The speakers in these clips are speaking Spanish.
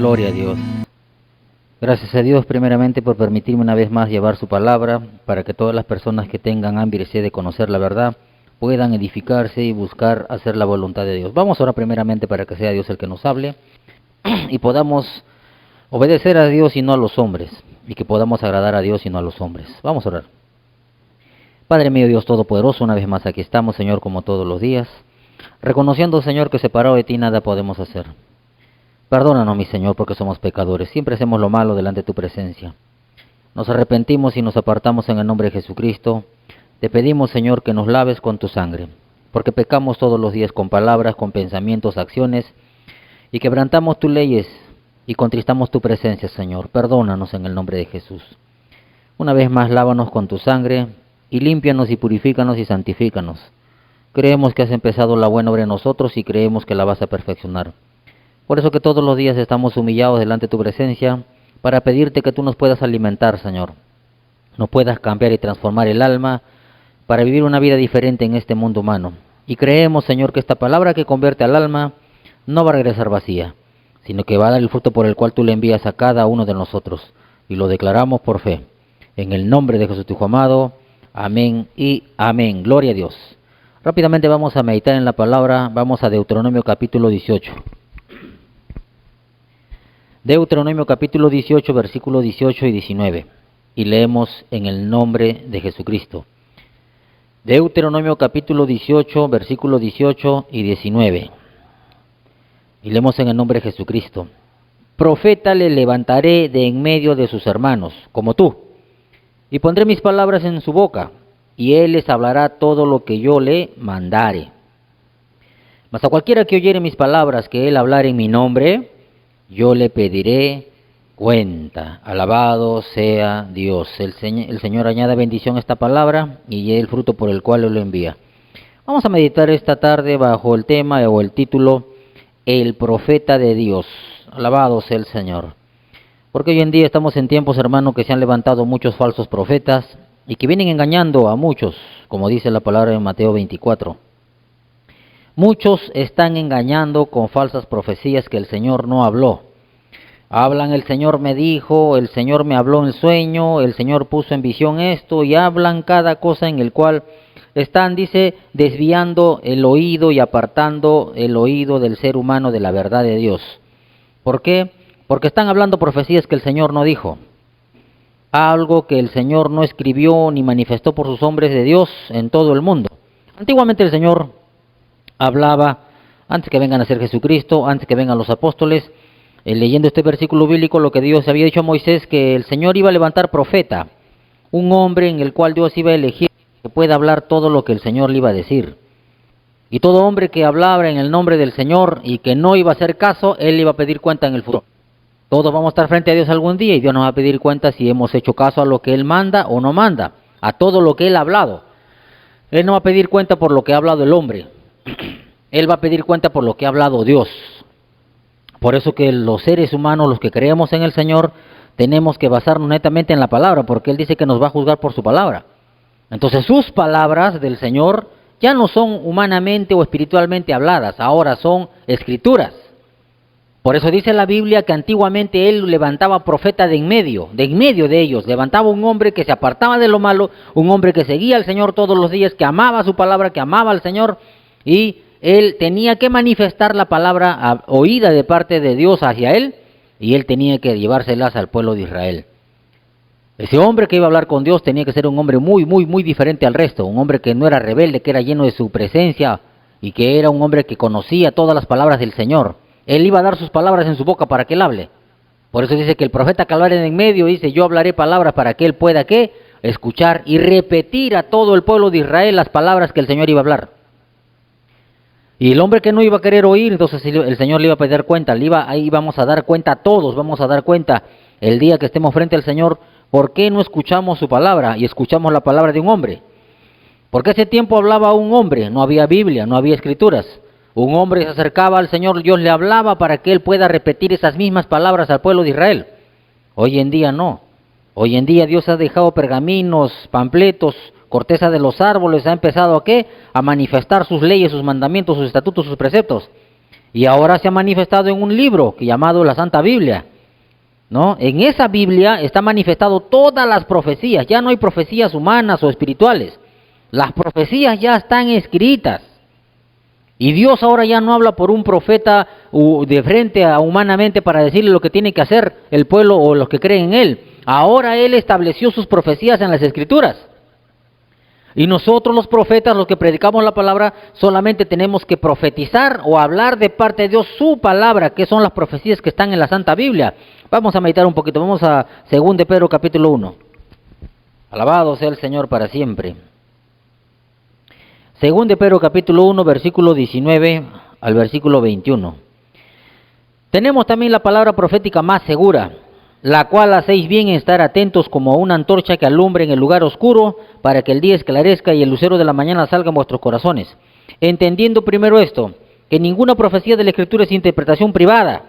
Gloria a Dios. Gracias a Dios primeramente por permitirme una vez más llevar su palabra, para que todas las personas que tengan hambre y sed de conocer la verdad puedan edificarse y buscar hacer la voluntad de Dios. Vamos ahora primeramente para que sea Dios el que nos hable y podamos obedecer a Dios y no a los hombres, y que podamos agradar a Dios y no a los hombres. Vamos a orar. Padre mío, Dios Todopoderoso, una vez más aquí estamos, Señor, como todos los días, reconociendo, Señor, que separado de ti nada podemos hacer. Perdónanos, mi Señor, porque somos pecadores, siempre hacemos lo malo delante de tu presencia. Nos arrepentimos y nos apartamos en el nombre de Jesucristo. Te pedimos, Señor, que nos laves con tu sangre, porque pecamos todos los días con palabras, con pensamientos, acciones, y quebrantamos tus leyes y contristamos tu presencia, Señor. Perdónanos en el nombre de Jesús. Una vez más, lávanos con tu sangre, y límpianos y purifícanos y santifícanos. Creemos que has empezado la buena obra en nosotros y creemos que la vas a perfeccionar. Por eso que todos los días estamos humillados delante de tu presencia, para pedirte que tú nos puedas alimentar, Señor. Nos puedas cambiar y transformar el alma, para vivir una vida diferente en este mundo humano. Y creemos, Señor, que esta palabra que convierte al alma no va a regresar vacía, sino que va a dar el fruto por el cual tú le envías a cada uno de nosotros. Y lo declaramos por fe. En el nombre de Jesús, tu Hijo amado. Amén y amén. Gloria a Dios. Rápidamente vamos a meditar en la palabra. Vamos a Deuteronomio capítulo 18. Deuteronomio capítulo 18, versículos 18 y 19. Y leemos en el nombre de Jesucristo. Deuteronomio capítulo 18, versículos 18 y 19. Y leemos en el nombre de Jesucristo. Profeta le levantaré de en medio de sus hermanos, como tú, y pondré mis palabras en su boca, y él les hablará todo lo que yo le mandare. Mas a cualquiera que oyere mis palabras que él hablare en mi nombre, yo le pediré cuenta. Alabado sea Dios. El Señor añada bendición a esta palabra y el fruto por el cual lo envía. Vamos a meditar esta tarde bajo el tema o el título, El profeta de Dios. Alabado sea el Señor. Porque hoy en día estamos en tiempos, hermano, que se han levantado muchos falsos profetas y que vienen engañando a muchos, como dice la palabra en Mateo 24. Muchos están engañando con falsas profecías que el Señor no habló. Hablan, el Señor me dijo, el Señor me habló en sueño, el Señor puso en visión esto, y hablan cada cosa en el cual están, dice, desviando el oído y apartando el oído del ser humano de la verdad de Dios. ¿Por qué? Porque están hablando profecías que el Señor no dijo. Algo que el Señor no escribió ni manifestó por sus hombres de Dios en todo el mundo. Antiguamente el Señor hablaba, antes que vengan a ser Jesucristo, antes que vengan los apóstoles, leyendo este versículo bíblico, lo que Dios había dicho a Moisés, que el Señor iba a levantar profeta, un hombre en el cual Dios iba a elegir que pueda hablar todo lo que el Señor le iba a decir. Y todo hombre que hablara en el nombre del Señor y que no iba a hacer caso, él iba a pedir cuenta en el futuro. Todos vamos a estar frente a Dios algún día y Dios nos va a pedir cuenta si hemos hecho caso a lo que Él manda o no manda, a todo lo que Él ha hablado. Él no va a pedir cuenta por lo que ha hablado el hombre. Él va a pedir cuenta por lo que ha hablado Dios. Por eso que los seres humanos, los que creemos en el Señor, tenemos que basarnos netamente en la palabra, porque Él dice que nos va a juzgar por su palabra. Entonces sus palabras del Señor ya no son humanamente o espiritualmente habladas, ahora son escrituras. Por eso dice la Biblia que antiguamente Él levantaba profeta de en medio de ellos, levantaba un hombre que se apartaba de lo malo, un hombre que seguía al Señor todos los días, que amaba su palabra, que amaba al Señor, y Él tenía que manifestar la palabra oída de parte de Dios hacia Él, y Él tenía que llevárselas al pueblo de Israel. Ese hombre que iba a hablar con Dios tenía que ser un hombre muy diferente al resto, un hombre que no era rebelde, que era lleno de su presencia, y que era un hombre que conocía todas las palabras del Señor. Él iba a dar sus palabras en su boca para que Él hable. Por eso dice que el profeta que hablara en medio, dice, yo hablaré palabras para que Él pueda, ¿qué? Escuchar y repetir a todo el pueblo de Israel las palabras que el Señor iba a hablar. Y el hombre que no iba a querer oír, entonces el Señor le iba a pedir cuenta, ahí vamos a dar cuenta a todos, vamos a dar cuenta el día que estemos frente al Señor, ¿por qué no escuchamos su palabra y escuchamos la palabra de un hombre? Porque ese tiempo hablaba un hombre, no había Biblia, no había escrituras. Un hombre se acercaba al Señor, Dios le hablaba para que Él pueda repetir esas mismas palabras al pueblo de Israel. Hoy en día no. Hoy en día Dios ha dejado pergaminos, panfletos, corteza de los árboles, ha empezado ¿a qué? A manifestar sus leyes, sus mandamientos, sus estatutos, sus preceptos. Y ahora se ha manifestado en un libro llamado la Santa Biblia, ¿no? En esa Biblia está manifestado todas las profecías. Ya no hay profecías humanas o espirituales. Las profecías ya están escritas. Y Dios ahora ya no habla por un profeta de frente a humanamente para decirle lo que tiene que hacer el pueblo o los que creen en Él. Ahora Él estableció sus profecías en las Escrituras. Y nosotros los profetas, los que predicamos la palabra, solamente tenemos que profetizar o hablar de parte de Dios su palabra, que son las profecías que están en la Santa Biblia. Vamos a meditar un poquito, vamos a 2 de Pedro capítulo 1. Alabado sea el Señor para siempre. 2 de Pedro capítulo 1, versículo 19 al versículo 21. Tenemos también la palabra profética más segura, la cual hacéis bien en estar atentos como una antorcha que alumbre en el lugar oscuro, para que el día esclarezca y el lucero de la mañana salga en vuestros corazones. Entendiendo primero esto, que ninguna profecía de la Escritura es interpretación privada,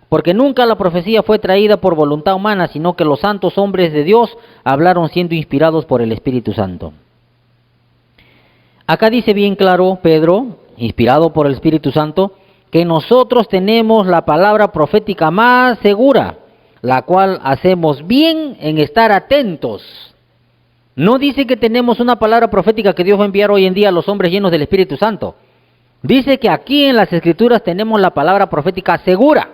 porque nunca la profecía fue traída por voluntad humana, sino que los santos hombres de Dios hablaron siendo inspirados por el Espíritu Santo. Acá dice bien claro Pedro, inspirado por el Espíritu Santo, que nosotros tenemos la palabra profética más segura, la cual hacemos bien en estar atentos. No dice que tenemos una palabra profética que Dios va a enviar hoy en día a los hombres llenos del Espíritu Santo. Dice que aquí en las Escrituras tenemos la palabra profética segura.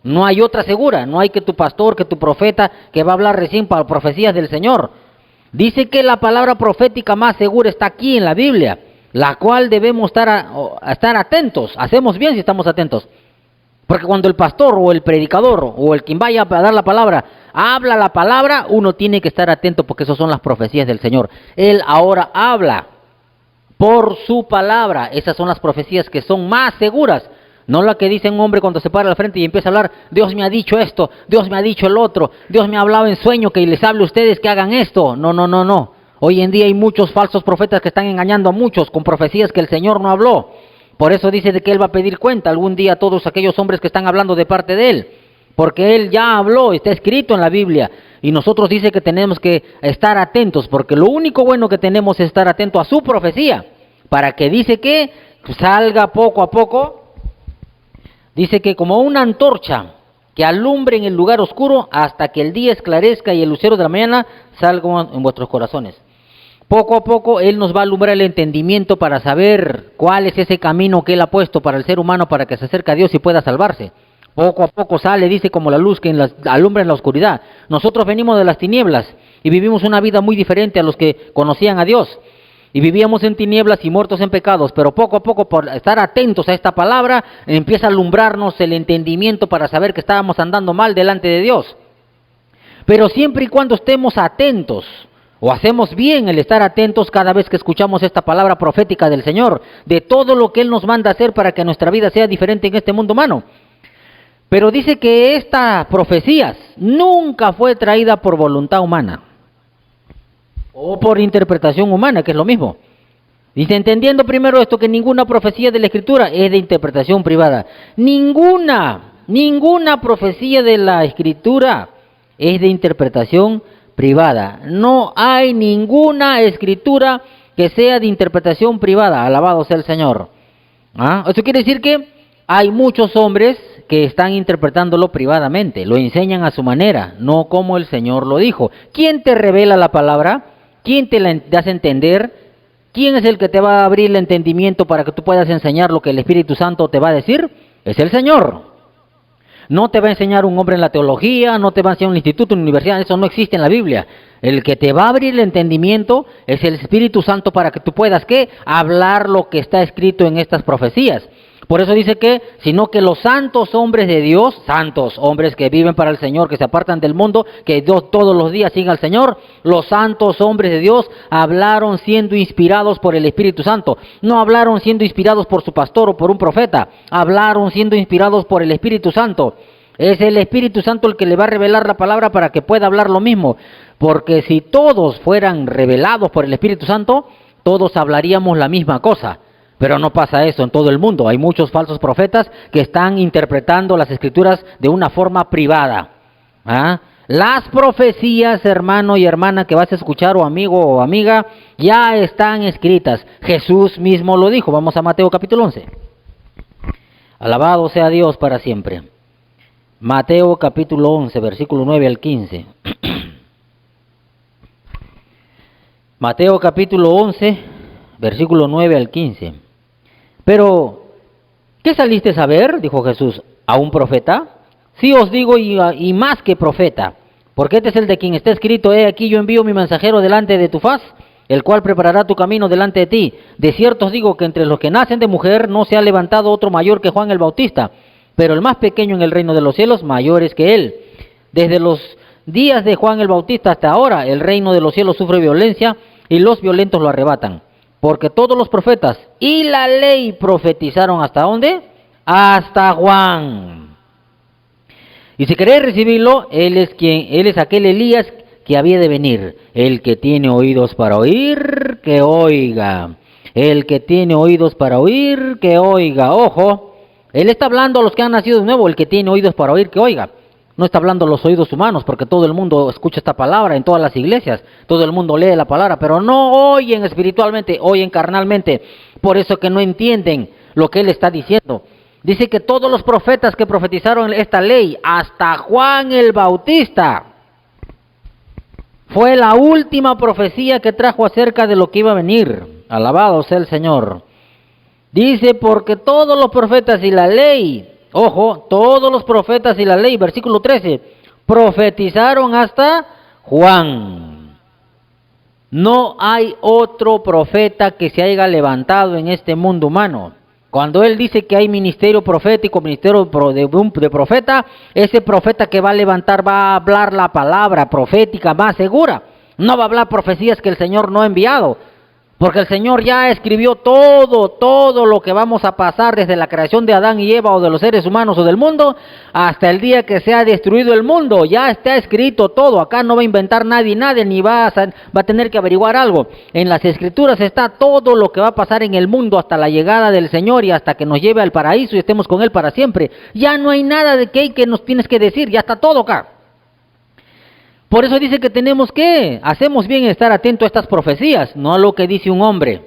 No hay otra segura. No hay que tu pastor, que tu profeta, que va a hablar recién para profecías del Señor. Dice que la palabra profética más segura está aquí en la Biblia, la cual debemos estar atentos. Hacemos bien si estamos atentos. Porque cuando el pastor o el predicador o el quien vaya a dar la palabra, habla la palabra, uno tiene que estar atento porque esas son las profecías del Señor. Él ahora habla por su palabra. Esas son las profecías que son más seguras. No la que dice un hombre cuando se para al frente y empieza a hablar, Dios me ha dicho esto, Dios me ha dicho el otro, Dios me ha hablado en sueño que les hable a ustedes que hagan esto. No. Hoy en día hay muchos falsos profetas que están engañando a muchos con profecías que el Señor no habló. Por eso dice de que Él va a pedir cuenta algún día a todos aquellos hombres que están hablando de parte de Él. Porque Él ya habló, está escrito en la Biblia. Y nosotros dice que tenemos que estar atentos, porque lo único bueno que tenemos es estar atentos a su profecía. Para que dice que salga poco a poco. Dice que como una antorcha que alumbre en el lugar oscuro hasta que el día esclarezca y el lucero de la mañana salga en vuestros corazones. Poco a poco Él nos va a alumbrar el entendimiento para saber cuál es ese camino que Él ha puesto para el ser humano para que se acerque a Dios y pueda salvarse. Poco a poco sale, dice, como la luz que alumbra en la oscuridad. Nosotros venimos de las tinieblas y vivimos una vida muy diferente a los que conocían a Dios. Y vivíamos en tinieblas y muertos en pecados, pero poco a poco, por estar atentos a esta palabra, empieza a alumbrarnos el entendimiento para saber que estábamos andando mal delante de Dios. Pero siempre y cuando estemos atentos, o hacemos bien el estar atentos cada vez que escuchamos esta palabra profética del Señor, de todo lo que Él nos manda hacer para que nuestra vida sea diferente en este mundo humano. Pero dice que estas profecías nunca fue traída por voluntad humana. O por interpretación humana, que es lo mismo. Dice, entendiendo primero esto, que ninguna profecía de la Escritura es de interpretación privada. Ninguna profecía de la Escritura es de interpretación privada. No hay ninguna Escritura que sea de interpretación privada. Alabado sea el Señor. Eso quiere decir que hay muchos hombres que están interpretándolo privadamente. Lo enseñan a su manera, no como el Señor lo dijo. ¿Quién te revela la palabra? ¿Quién te la hace entender? ¿Quién es el que te va a abrir el entendimiento para que tú puedas enseñar lo que el Espíritu Santo te va a decir? Es el Señor. No te va a enseñar un hombre en la teología, no te va a enseñar un instituto, una universidad, eso no existe en la Biblia. El que te va a abrir el entendimiento es el Espíritu Santo para que tú puedas, ¿qué? Hablar lo que está escrito en estas profecías. Por eso dice que, sino que los santos hombres de Dios, santos hombres que viven para el Señor, que se apartan del mundo, que Dios todos los días sigan al Señor, los santos hombres de Dios hablaron siendo inspirados por el Espíritu Santo. No hablaron siendo inspirados por su pastor o por un profeta, hablaron siendo inspirados por el Espíritu Santo. Es el Espíritu Santo el que le va a revelar la palabra para que pueda hablar lo mismo. Porque si todos fueran revelados por el Espíritu Santo, todos hablaríamos la misma cosa. Pero no pasa eso en todo el mundo. Hay muchos falsos profetas que están interpretando las Escrituras de una forma privada. Las profecías, hermano y hermana, que vas a escuchar, o amigo o amiga, ya están escritas. Jesús mismo lo dijo. Vamos a Mateo capítulo 11. Alabado sea Dios para siempre. Mateo capítulo 11, versículo 9 al 15. Mateo capítulo 11, versículo 9 al 15. Pero, ¿qué saliste a ver? Dijo Jesús, ¿a un profeta? Sí os digo, y más que profeta, porque este es el de quien está escrito, he aquí yo envío mi mensajero delante de tu faz, el cual preparará tu camino delante de ti. De cierto os digo que entre los que nacen de mujer no se ha levantado otro mayor que Juan el Bautista, pero el más pequeño en el reino de los cielos mayor es que él. Desde los días de Juan el Bautista hasta ahora, el reino de los cielos sufre violencia y los violentos lo arrebatan. Porque todos los profetas y la ley profetizaron, ¿hasta dónde? Hasta Juan. Y si queréis recibirlo, él es aquel Elías que había de venir. El que tiene oídos para oír, que oiga. El que tiene oídos para oír, que oiga. Ojo, él está hablando a los que han nacido de nuevo. El que tiene oídos para oír, que oiga. No está hablando a los oídos humanos, porque todo el mundo escucha esta palabra en todas las iglesias. Todo el mundo lee la palabra, pero no oyen espiritualmente, oyen carnalmente. Por eso que no entienden lo que él está diciendo. Dice que todos los profetas que profetizaron esta ley, hasta Juan el Bautista, fue la última profecía que trajo acerca de lo que iba a venir. Alabado sea el Señor. Dice, porque todos los profetas y la ley, ojo, todos los profetas y la ley, versículo 13, profetizaron hasta Juan. No hay otro profeta que se haya levantado en este mundo humano. Cuando él dice que hay ministerio profético, ministerio de profeta, ese profeta que va a levantar va a hablar la palabra profética más segura. No va a hablar profecías que el Señor no ha enviado. Porque el Señor ya escribió todo lo que vamos a pasar desde la creación de Adán y Eva o de los seres humanos o del mundo hasta el día que sea destruido el mundo. Ya está escrito todo. Acá no va a inventar nadie, ni va a tener que averiguar algo. En las Escrituras está todo lo que va a pasar en el mundo hasta la llegada del Señor y hasta que nos lleve al paraíso y estemos con Él para siempre. Ya no hay nada de que nos tienes que decir, ya está todo acá. Por eso dice que hacemos bien en estar atentos a estas profecías, no a lo que dice un hombre,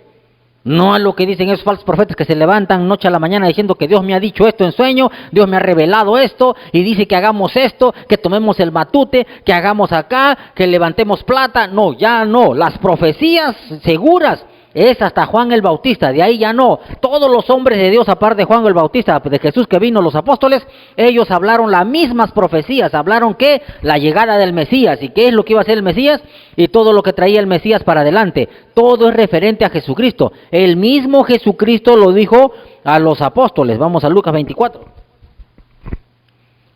no a lo que dicen esos falsos profetas que se levantan noche a la mañana diciendo que Dios me ha dicho esto en sueño, Dios me ha revelado esto y dice que hagamos esto, que tomemos el matute, que hagamos acá, que levantemos plata. No, ya no, las profecías seguras es hasta Juan el Bautista, de ahí ya no. Todos los hombres de Dios, aparte de Juan el Bautista, de Jesús que vino, los apóstoles, ellos hablaron las mismas profecías, hablaron que la llegada del Mesías, y qué es lo que iba a hacer el Mesías, y todo lo que traía el Mesías para adelante. Todo es referente a Jesucristo. El mismo Jesucristo lo dijo a los apóstoles. Vamos a Lucas 24.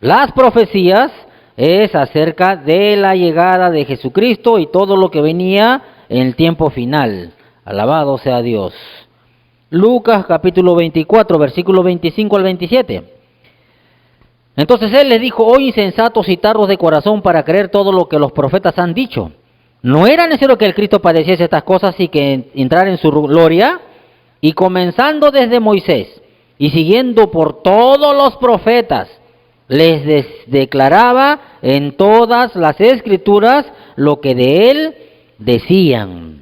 Las profecías es acerca de la llegada de Jesucristo y todo lo que venía en el tiempo final. Alabado sea Dios. Lucas capítulo 24, versículo 25 al 27. Entonces él les dijo, oh insensatos y tardos de corazón para creer todo lo que los profetas han dicho. ¿No era necesario que el Cristo padeciese estas cosas y que entrara en su gloria? Y comenzando desde Moisés y siguiendo por todos los profetas, les declaraba en todas las Escrituras lo que de él decían.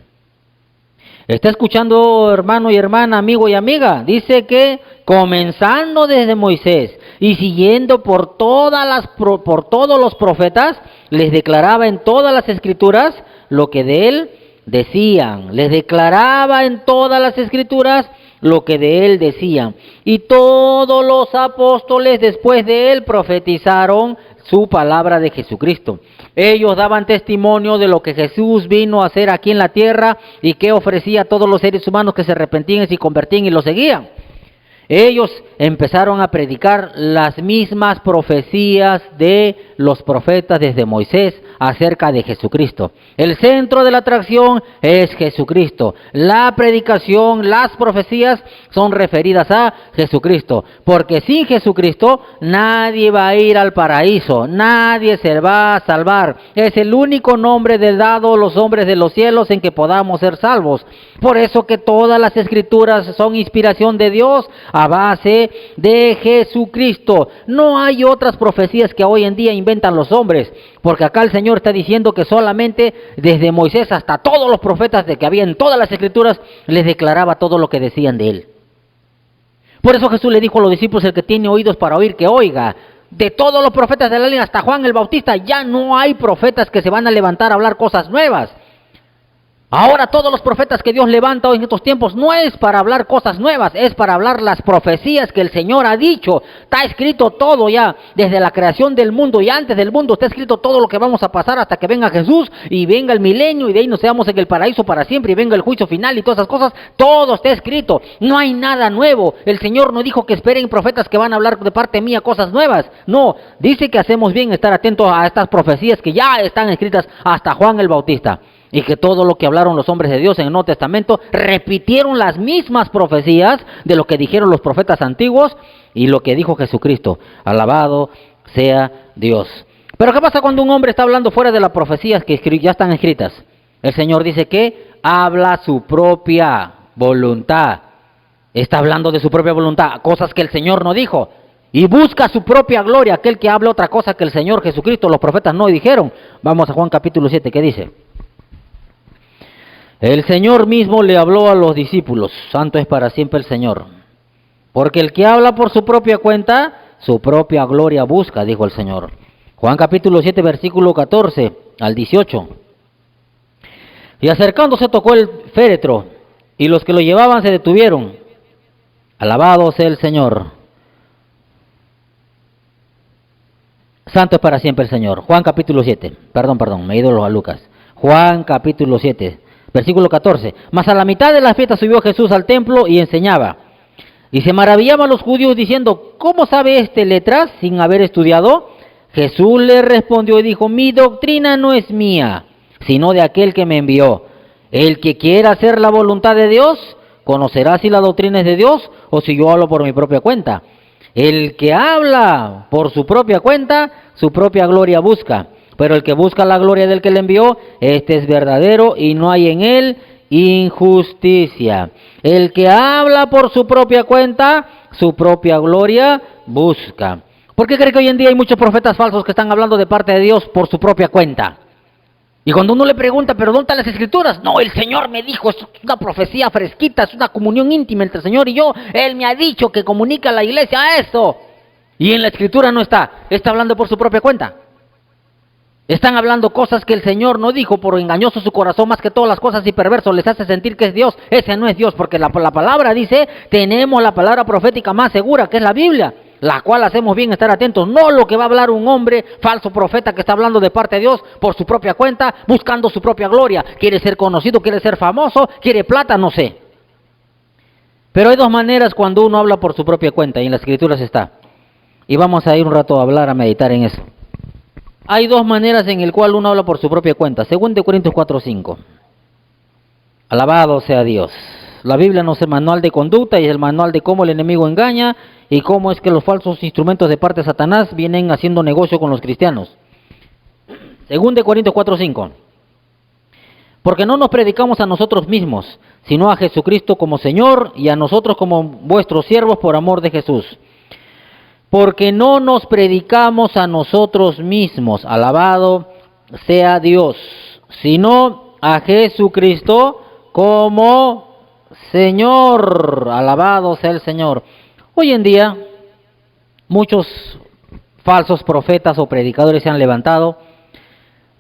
¿Está escuchando, hermano y hermana, amigo y amiga? Dice que comenzando desde Moisés y siguiendo por todos los profetas, les declaraba en todas las Escrituras lo que de él decían. Les declaraba en todas las Escrituras lo que de él decían. Y todos los apóstoles después de él profetizaron su palabra de Jesucristo. Ellos daban testimonio de lo que Jesús vino a hacer aquí en la tierra y que ofrecía a todos los seres humanos que se arrepentían y se convertían y lo seguían. Ellos empezaron a predicar las mismas profecías de los profetas desde Moisés acerca de Jesucristo. El centro de la atracción es Jesucristo. La predicación, las profecías son referidas a Jesucristo. Porque sin Jesucristo nadie va a ir al paraíso, nadie se va a salvar. Es el único nombre dado a los hombres de los cielos en que podamos ser salvos. Por eso que todas las Escrituras son inspiración de Dios a base de Jesucristo. No hay otras profecías que hoy en día inventan los hombres, porque acá el Señor está diciendo que solamente desde Moisés hasta todos los profetas de que había en todas las Escrituras les declaraba todo lo que decían de él. Por eso Jesús le dijo a los discípulos: el que tiene oídos para oír, que oiga. De todos los profetas de la línea hasta Juan el Bautista, ya no hay profetas que se van a levantar a hablar cosas nuevas. Ahora todos los profetas que Dios levanta hoy en estos tiempos no es para hablar cosas nuevas, es para hablar las profecías que el Señor ha dicho. Está escrito todo ya, desde la creación del mundo y antes del mundo está escrito todo lo que vamos a pasar hasta que venga Jesús y venga el milenio y de ahí nos seamos en el paraíso para siempre y venga el juicio final y todas esas cosas. Todo está escrito, no hay nada nuevo. El Señor no dijo que esperen profetas que van a hablar de parte mía cosas nuevas. No, dice que hacemos bien estar atentos a estas profecías que ya están escritas hasta Juan el Bautista. Y que todo lo que hablaron los hombres de Dios en el Nuevo Testamento repitieron las mismas profecías de lo que dijeron los profetas antiguos y lo que dijo Jesucristo. Alabado sea Dios. Pero ¿qué pasa cuando un hombre está hablando fuera de las profecías que ya están escritas? El Señor dice que habla su propia voluntad. Está hablando de su propia voluntad, cosas que el Señor no dijo. Y busca su propia gloria, aquel que habla otra cosa que el Señor Jesucristo, los profetas no dijeron. Vamos a Juan capítulo 7, ¿qué dice? El Señor mismo le habló a los discípulos: santo es para siempre el Señor. Porque el que habla por su propia cuenta, su propia gloria busca, dijo el Señor. Juan capítulo 7, versículo 14 al 18. Y acercándose tocó el féretro, y los que lo llevaban se detuvieron. Alabado sea el Señor. Santo es para siempre el Señor. Juan capítulo 7. Perdón, me he ido a Lucas. Juan capítulo 7. Versículo 14. Mas a la mitad de la fiesta subió Jesús al templo y enseñaba. Y se maravillaban los judíos diciendo: ¿cómo sabe este letras sin haber estudiado? Jesús le respondió y dijo: mi doctrina no es mía, sino de aquel que me envió. El que quiera hacer la voluntad de Dios, conocerá si la doctrina es de Dios o si yo hablo por mi propia cuenta. El que habla por su propia cuenta, su propia gloria busca. Pero el que busca la gloria del que le envió, este es verdadero y no hay en él injusticia. El que habla por su propia cuenta, su propia gloria busca. ¿Por qué cree que hoy en día hay muchos profetas falsos que están hablando de parte de Dios por su propia cuenta? Y cuando uno le pregunta: ¿pero dónde están las escrituras? No, el Señor me dijo, es una profecía fresquita, es una comunión íntima entre el Señor y yo. Él me ha dicho que comunica a la iglesia esto. Y en la escritura no está. Está hablando por su propia cuenta. Están hablando cosas que el Señor no dijo, por engañoso su corazón más que todas las cosas y perverso les hace sentir que es Dios. Ese no es Dios, porque la palabra dice, tenemos la palabra profética más segura, que es la Biblia, la cual hacemos bien estar atentos. No lo que va a hablar un hombre falso profeta que está hablando de parte de Dios por su propia cuenta, buscando su propia gloria. Quiere ser conocido, quiere ser famoso, quiere plata, no sé. Pero hay dos maneras cuando uno habla por su propia cuenta, y en las escrituras está. Y vamos a ir un rato a hablar, a meditar en eso. Hay dos maneras en el cual uno habla por su propia cuenta. 2 Corintios 4:5. Alabado sea Dios. La Biblia no es el manual de conducta y es el manual de cómo el enemigo engaña y cómo es que los falsos instrumentos de parte de Satanás vienen haciendo negocio con los cristianos. 2 Corintios 4:5. Porque no nos predicamos a nosotros mismos, sino a Jesucristo como Señor y a nosotros como vuestros siervos por amor de Jesús. Porque no nos predicamos a nosotros mismos, alabado sea Dios, sino a Jesucristo como Señor, alabado sea el Señor. Hoy en día, muchos falsos profetas o predicadores se han levantado,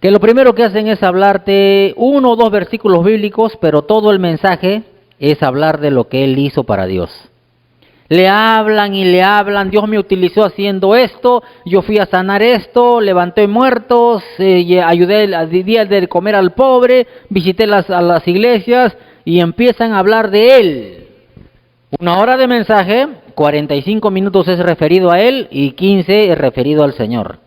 que lo primero que hacen es hablarte 1 o 2 versículos bíblicos, pero todo el mensaje es hablar de lo que Él hizo para Dios. Le hablan y le hablan: Dios me utilizó haciendo esto, yo fui a sanar esto, levanté muertos, ayudé, di de comer al pobre, visité a las iglesias, y empiezan a hablar de Él. 1 hora de mensaje, 45 minutos es referido a Él y 15 es referido al Señor.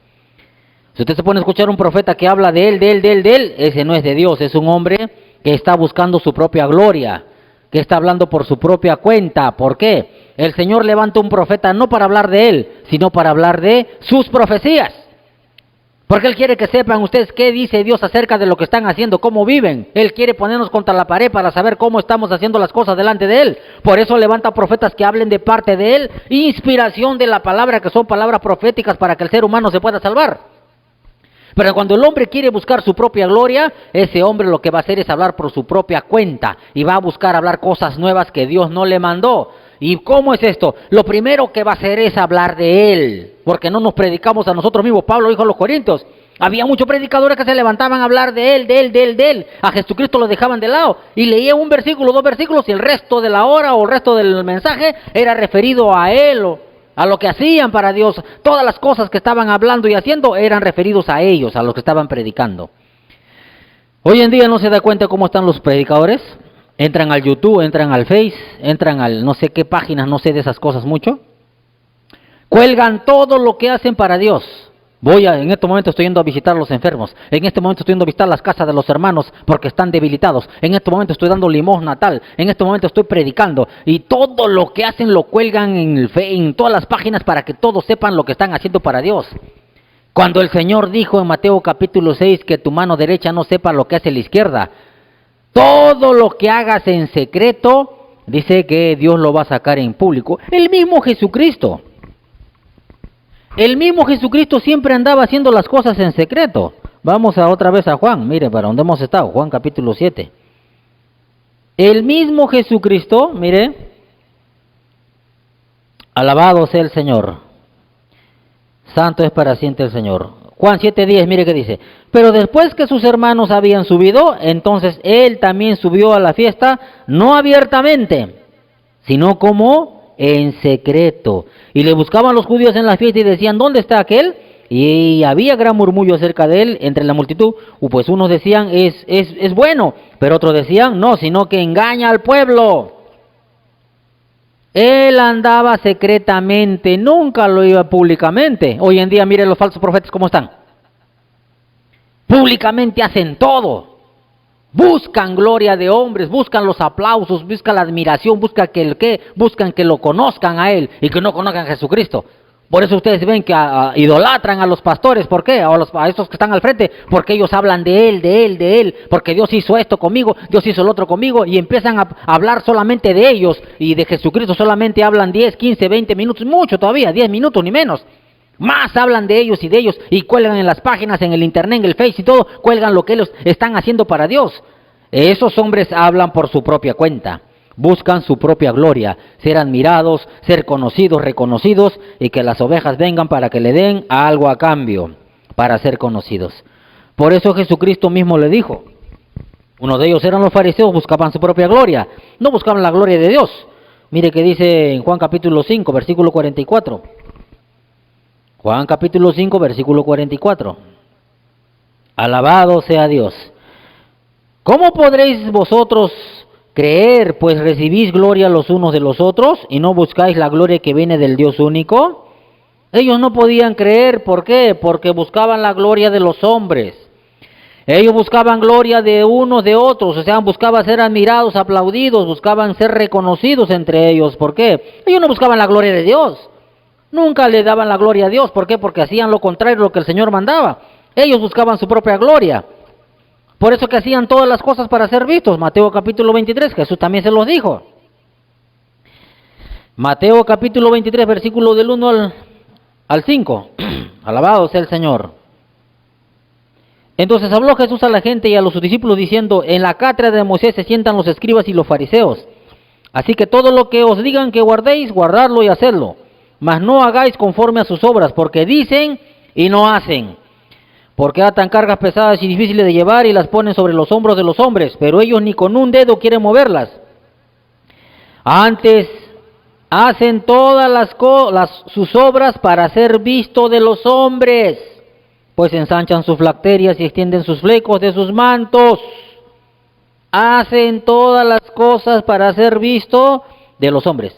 Si usted se pone a escuchar un profeta que habla de Él, ese no es de Dios, es un hombre que está buscando su propia gloria, que está hablando por su propia cuenta. ¿Por qué? El Señor levanta un profeta no para hablar de Él, sino para hablar de sus profecías. Porque Él quiere que sepan ustedes qué dice Dios acerca de lo que están haciendo, cómo viven. Él quiere ponernos contra la pared para saber cómo estamos haciendo las cosas delante de Él. Por eso levanta profetas que hablen de parte de Él, inspiración de la palabra, que son palabras proféticas para que el ser humano se pueda salvar. Pero cuando el hombre quiere buscar su propia gloria, ese hombre lo que va a hacer es hablar por su propia cuenta y va a buscar hablar cosas nuevas que Dios no le mandó. ¿Y cómo es esto? Lo primero que va a hacer es hablar de Él, porque no nos predicamos a nosotros mismos. Pablo dijo a los Corintios, había muchos predicadores que se levantaban a hablar de Él, de Él, de Él, de Él. A Jesucristo lo dejaban de lado y leían un versículo, 2 versículos, y el resto de la hora o el resto del mensaje era referido a Él o a lo que hacían para Dios. Todas las cosas que estaban hablando y haciendo eran referidos a ellos, a los que estaban predicando. Hoy en día no se da cuenta cómo están los predicadores. Entran al YouTube, entran al Face, entran al no sé qué páginas, no sé de esas cosas mucho. Cuelgan todo lo que hacen para Dios. En este momento estoy yendo a visitar a los enfermos. En este momento estoy yendo a visitar las casas de los hermanos porque están debilitados. En este momento estoy dando limosna tal. En este momento estoy predicando. Y todo lo que hacen lo cuelgan en todas las páginas para que todos sepan lo que están haciendo para Dios. Cuando el Señor dijo en Mateo capítulo 6 que tu mano derecha no sepa lo que hace la izquierda. Todo lo que hagas en secreto, dice que Dios lo va a sacar en público. El mismo Jesucristo siempre andaba haciendo las cosas en secreto. Vamos otra vez a Juan, mire para dónde hemos estado, Juan capítulo 7. El mismo Jesucristo, mire, alabado sea el Señor, santo es para siempre el Señor. Juan 7:10, mire que dice, pero después que sus hermanos habían subido, entonces él también subió a la fiesta, no abiertamente, sino como en secreto. Y le buscaban los judíos en la fiesta y decían, ¿dónde está aquel? Y había gran murmullo acerca de él entre la multitud, pues unos decían, es bueno, pero otros decían, no, sino que engaña al pueblo. Él andaba secretamente, nunca lo iba públicamente. Hoy en día, miren los falsos profetas cómo están. Públicamente hacen todo. Buscan gloria de hombres, buscan los aplausos, buscan la admiración, buscan que lo conozcan a Él y que no conozcan a Jesucristo. Por eso ustedes ven que idolatran a los pastores. ¿Por qué? A estos que están al frente, porque ellos hablan de Él, de Él, de Él, porque Dios hizo esto conmigo, Dios hizo el otro conmigo, y empiezan a hablar solamente de ellos, y de Jesucristo solamente hablan 10, 15, 20 minutos, mucho todavía, 10 minutos ni menos. Más hablan de ellos, y cuelgan en las páginas, en el internet, en el Face y todo, cuelgan lo que ellos están haciendo para Dios. Esos hombres hablan por su propia cuenta. Buscan su propia gloria, ser admirados, ser conocidos, reconocidos, y que las ovejas vengan para que le den algo a cambio, para ser conocidos. Por eso Jesucristo mismo le dijo, uno de ellos eran los fariseos, buscaban su propia gloria, no buscaban la gloria de Dios. Mire que dice en Juan capítulo 5, versículo 44. Juan capítulo 5, versículo 44. Alabado sea Dios. ¿Cómo podréis vosotros creer, pues recibís gloria los unos de los otros y no buscáis la gloria que viene del Dios único? Ellos no podían creer, ¿por qué? Porque buscaban la gloria de los hombres. Ellos buscaban gloria de unos de otros, o sea, buscaban ser admirados, aplaudidos, buscaban ser reconocidos entre ellos. ¿Por qué? Ellos no buscaban la gloria de Dios. Nunca le daban la gloria a Dios. ¿Por qué? Porque hacían lo contrario a lo que el Señor mandaba. Ellos buscaban su propia gloria. Por eso que hacían todas las cosas para ser vistos. Mateo capítulo 23, Jesús también se los dijo. Mateo capítulo 23, versículo del 1 al 5. Alabado sea el Señor. Entonces habló Jesús a la gente y a los discípulos diciendo, en la cátedra de Moisés se sientan los escribas y los fariseos. Así que todo lo que os digan que guardéis, guardadlo y hacedlo. Mas no hagáis conforme a sus obras, porque dicen y no hacen. Porque atan cargas pesadas y difíciles de llevar y las ponen sobre los hombros de los hombres, pero ellos ni con un dedo quieren moverlas. Antes hacen todas sus obras para ser visto de los hombres, pues ensanchan sus flacterias y extienden sus flecos de sus mantos. Hacen todas las cosas para ser visto de los hombres.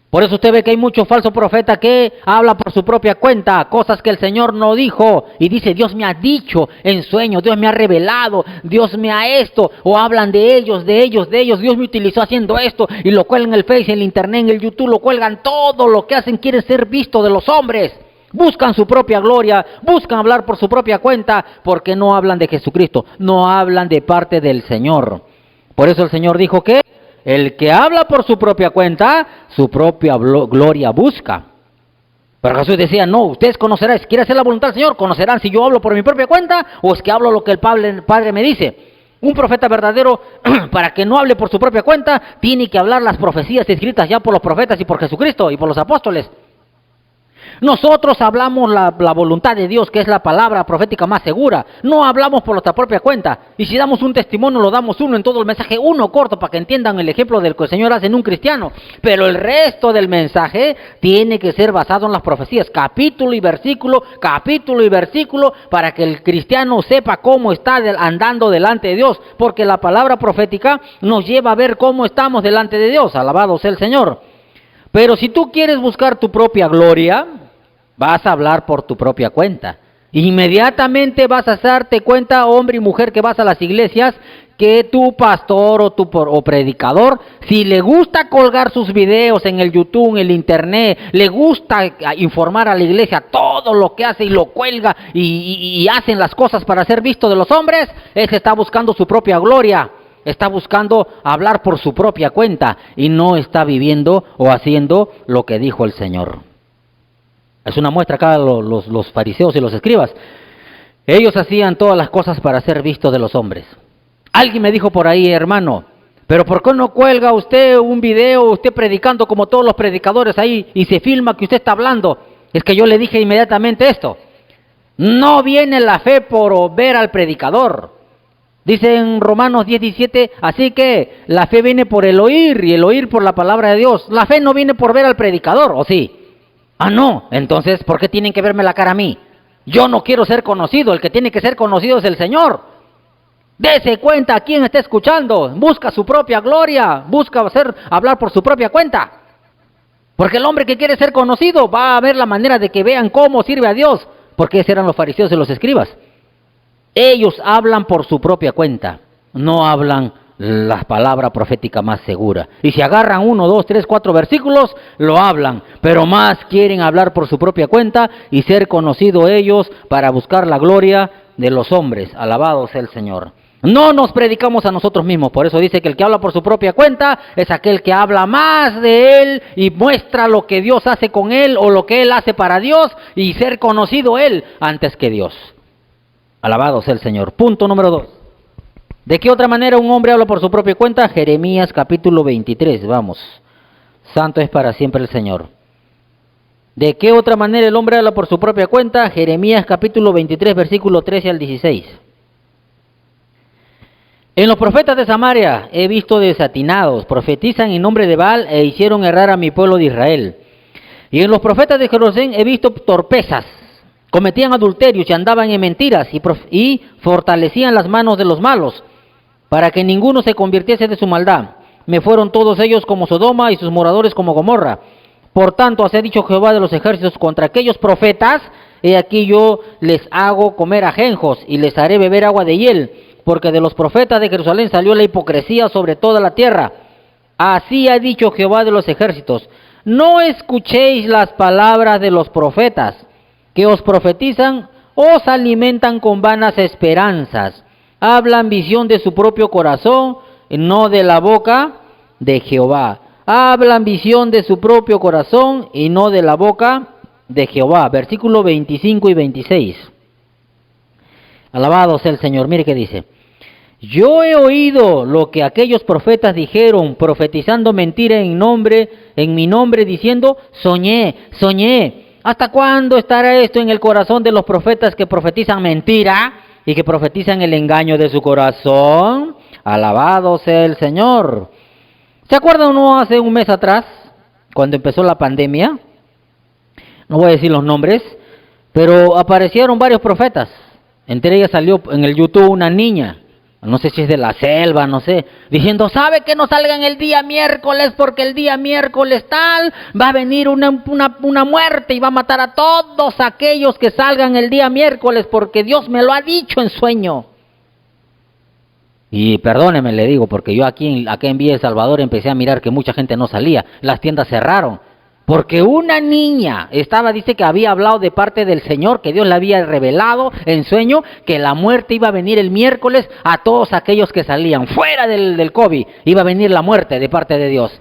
Por eso usted ve que hay mucho falso profeta que habla por su propia cuenta, cosas que el Señor no dijo, y dice, Dios me ha dicho en sueños, Dios me ha revelado, Dios me ha esto, o hablan de ellos, Dios me utilizó haciendo esto, y lo cuelgan en el Face, en el Internet, en el YouTube, lo cuelgan, todo lo que hacen quieren ser visto de los hombres. Buscan su propia gloria, buscan hablar por su propia cuenta, porque no hablan de Jesucristo, no hablan de parte del Señor. Por eso el Señor dijo que el que habla por su propia cuenta, su propia gloria busca. Pero Jesús decía, no, ustedes conocerán, si quieren hacer la voluntad del Señor, conocerán si yo hablo por mi propia cuenta o es que hablo lo que el Padre me dice. Un profeta verdadero, para que no hable por su propia cuenta, tiene que hablar las profecías escritas ya por los profetas y por Jesucristo y por los apóstoles. Nosotros hablamos la voluntad de Dios, que es la palabra profética más segura. No hablamos por nuestra propia cuenta. Y si damos un testimonio, lo damos uno en todo el mensaje, uno corto, para que entiendan el ejemplo del que el Señor hace en un cristiano. Pero el resto del mensaje tiene que ser basado en las profecías, capítulo y versículo, para que el cristiano sepa cómo está andando delante de Dios. Porque la palabra profética nos lleva a ver cómo estamos delante de Dios. Alabado sea el Señor. Pero si tú quieres buscar tu propia gloria, vas a hablar por tu propia cuenta. Inmediatamente vas a darte cuenta, hombre y mujer que vas a las iglesias, que tu pastor o predicador, si le gusta colgar sus videos en el YouTube, en el internet, le gusta informar a la iglesia todo lo que hace y lo cuelga y hacen las cosas para ser visto de los hombres, ese está buscando su propia gloria. Está buscando hablar por su propia cuenta y no está viviendo o haciendo lo que dijo el Señor. Es una muestra acá los fariseos y los escribas. Ellos hacían todas las cosas para ser vistos de los hombres. Alguien me dijo por ahí, hermano, pero ¿por qué no cuelga usted un video, usted predicando como todos los predicadores ahí y se filma que usted está hablando? Es que yo le dije inmediatamente esto. No viene la fe por ver al predicador. Dice en Romanos 10:17, así que la fe viene por el oír y el oír por la palabra de Dios. La fe no viene por ver al predicador, ¿o sí? Ah, no, entonces, ¿por qué tienen que verme la cara a mí? Yo no quiero ser conocido, el que tiene que ser conocido es el Señor. Dese cuenta a quién está escuchando, busca su propia gloria, busca hablar por su propia cuenta. Porque el hombre que quiere ser conocido va a ver la manera de que vean cómo sirve a Dios, porque esos eran los fariseos y los escribas. Ellos hablan por su propia cuenta, no hablan la palabra profética más segura. Y si agarran 1, 2, 3, 4 versículos, lo hablan, pero más quieren hablar por su propia cuenta y ser conocidos ellos para buscar la gloria de los hombres. Alabado sea el Señor. No nos predicamos a nosotros mismos, por eso dice que el que habla por su propia cuenta es aquel que habla más de él y muestra lo que Dios hace con él o lo que él hace para Dios y ser conocido él antes que Dios. Alabado sea el Señor. Punto número 2. ¿De qué otra manera un hombre habla por su propia cuenta? Jeremías capítulo 23, vamos. Santo es para siempre el Señor. ¿De qué otra manera el hombre habla por su propia cuenta? Jeremías capítulo 23, versículo 13 al 16. En los profetas de Samaria he visto desatinados, profetizan en nombre de Baal e hicieron errar a mi pueblo de Israel. Y en los profetas de Jerusalén he visto torpezas, cometían adulterios y andaban en mentiras y fortalecían las manos de los malos, para que ninguno se convirtiese de su maldad. Me fueron todos ellos como Sodoma y sus moradores como Gomorra. Por tanto, así ha dicho Jehová de los ejércitos contra aquellos profetas, he aquí yo les hago comer ajenjos y les haré beber agua de hiel, porque de los profetas de Jerusalén salió la hipocresía sobre toda la tierra. Así ha dicho Jehová de los ejércitos, no escuchéis las palabras de los profetas, que os profetizan, os alimentan con vanas esperanzas, hablan visión de su propio corazón, no de la boca de Jehová. Hablan visión de su propio corazón y no de la boca de Jehová. Versículo 25 y 26. Alabado sea el Señor. Mire qué dice. Yo he oído lo que aquellos profetas dijeron, profetizando mentira en mi nombre, diciendo, soñé. ¿Hasta cuándo estará esto en el corazón de los profetas que profetizan mentira y que profetizan el engaño de su corazón? Alabado sea el Señor. ¿Se acuerdan uno hace un mes atrás, cuando empezó la pandemia? No voy a decir los nombres, pero aparecieron varios profetas. Entre ellas salió en el YouTube una niña, no sé si es de la selva, no sé, diciendo, ¿sabe que no salgan el día miércoles? Porque el día miércoles tal, va a venir una muerte y va a matar a todos aquellos que salgan el día miércoles, porque Dios me lo ha dicho en sueño. Y perdóneme, le digo, porque yo aquí en Villa El Salvador empecé a mirar que mucha gente no salía, las tiendas cerraron, porque una niña dice que había hablado de parte del Señor, que Dios le había revelado en sueño, que la muerte iba a venir el miércoles a todos aquellos que salían, fuera del COVID, iba a venir la muerte de parte de Dios.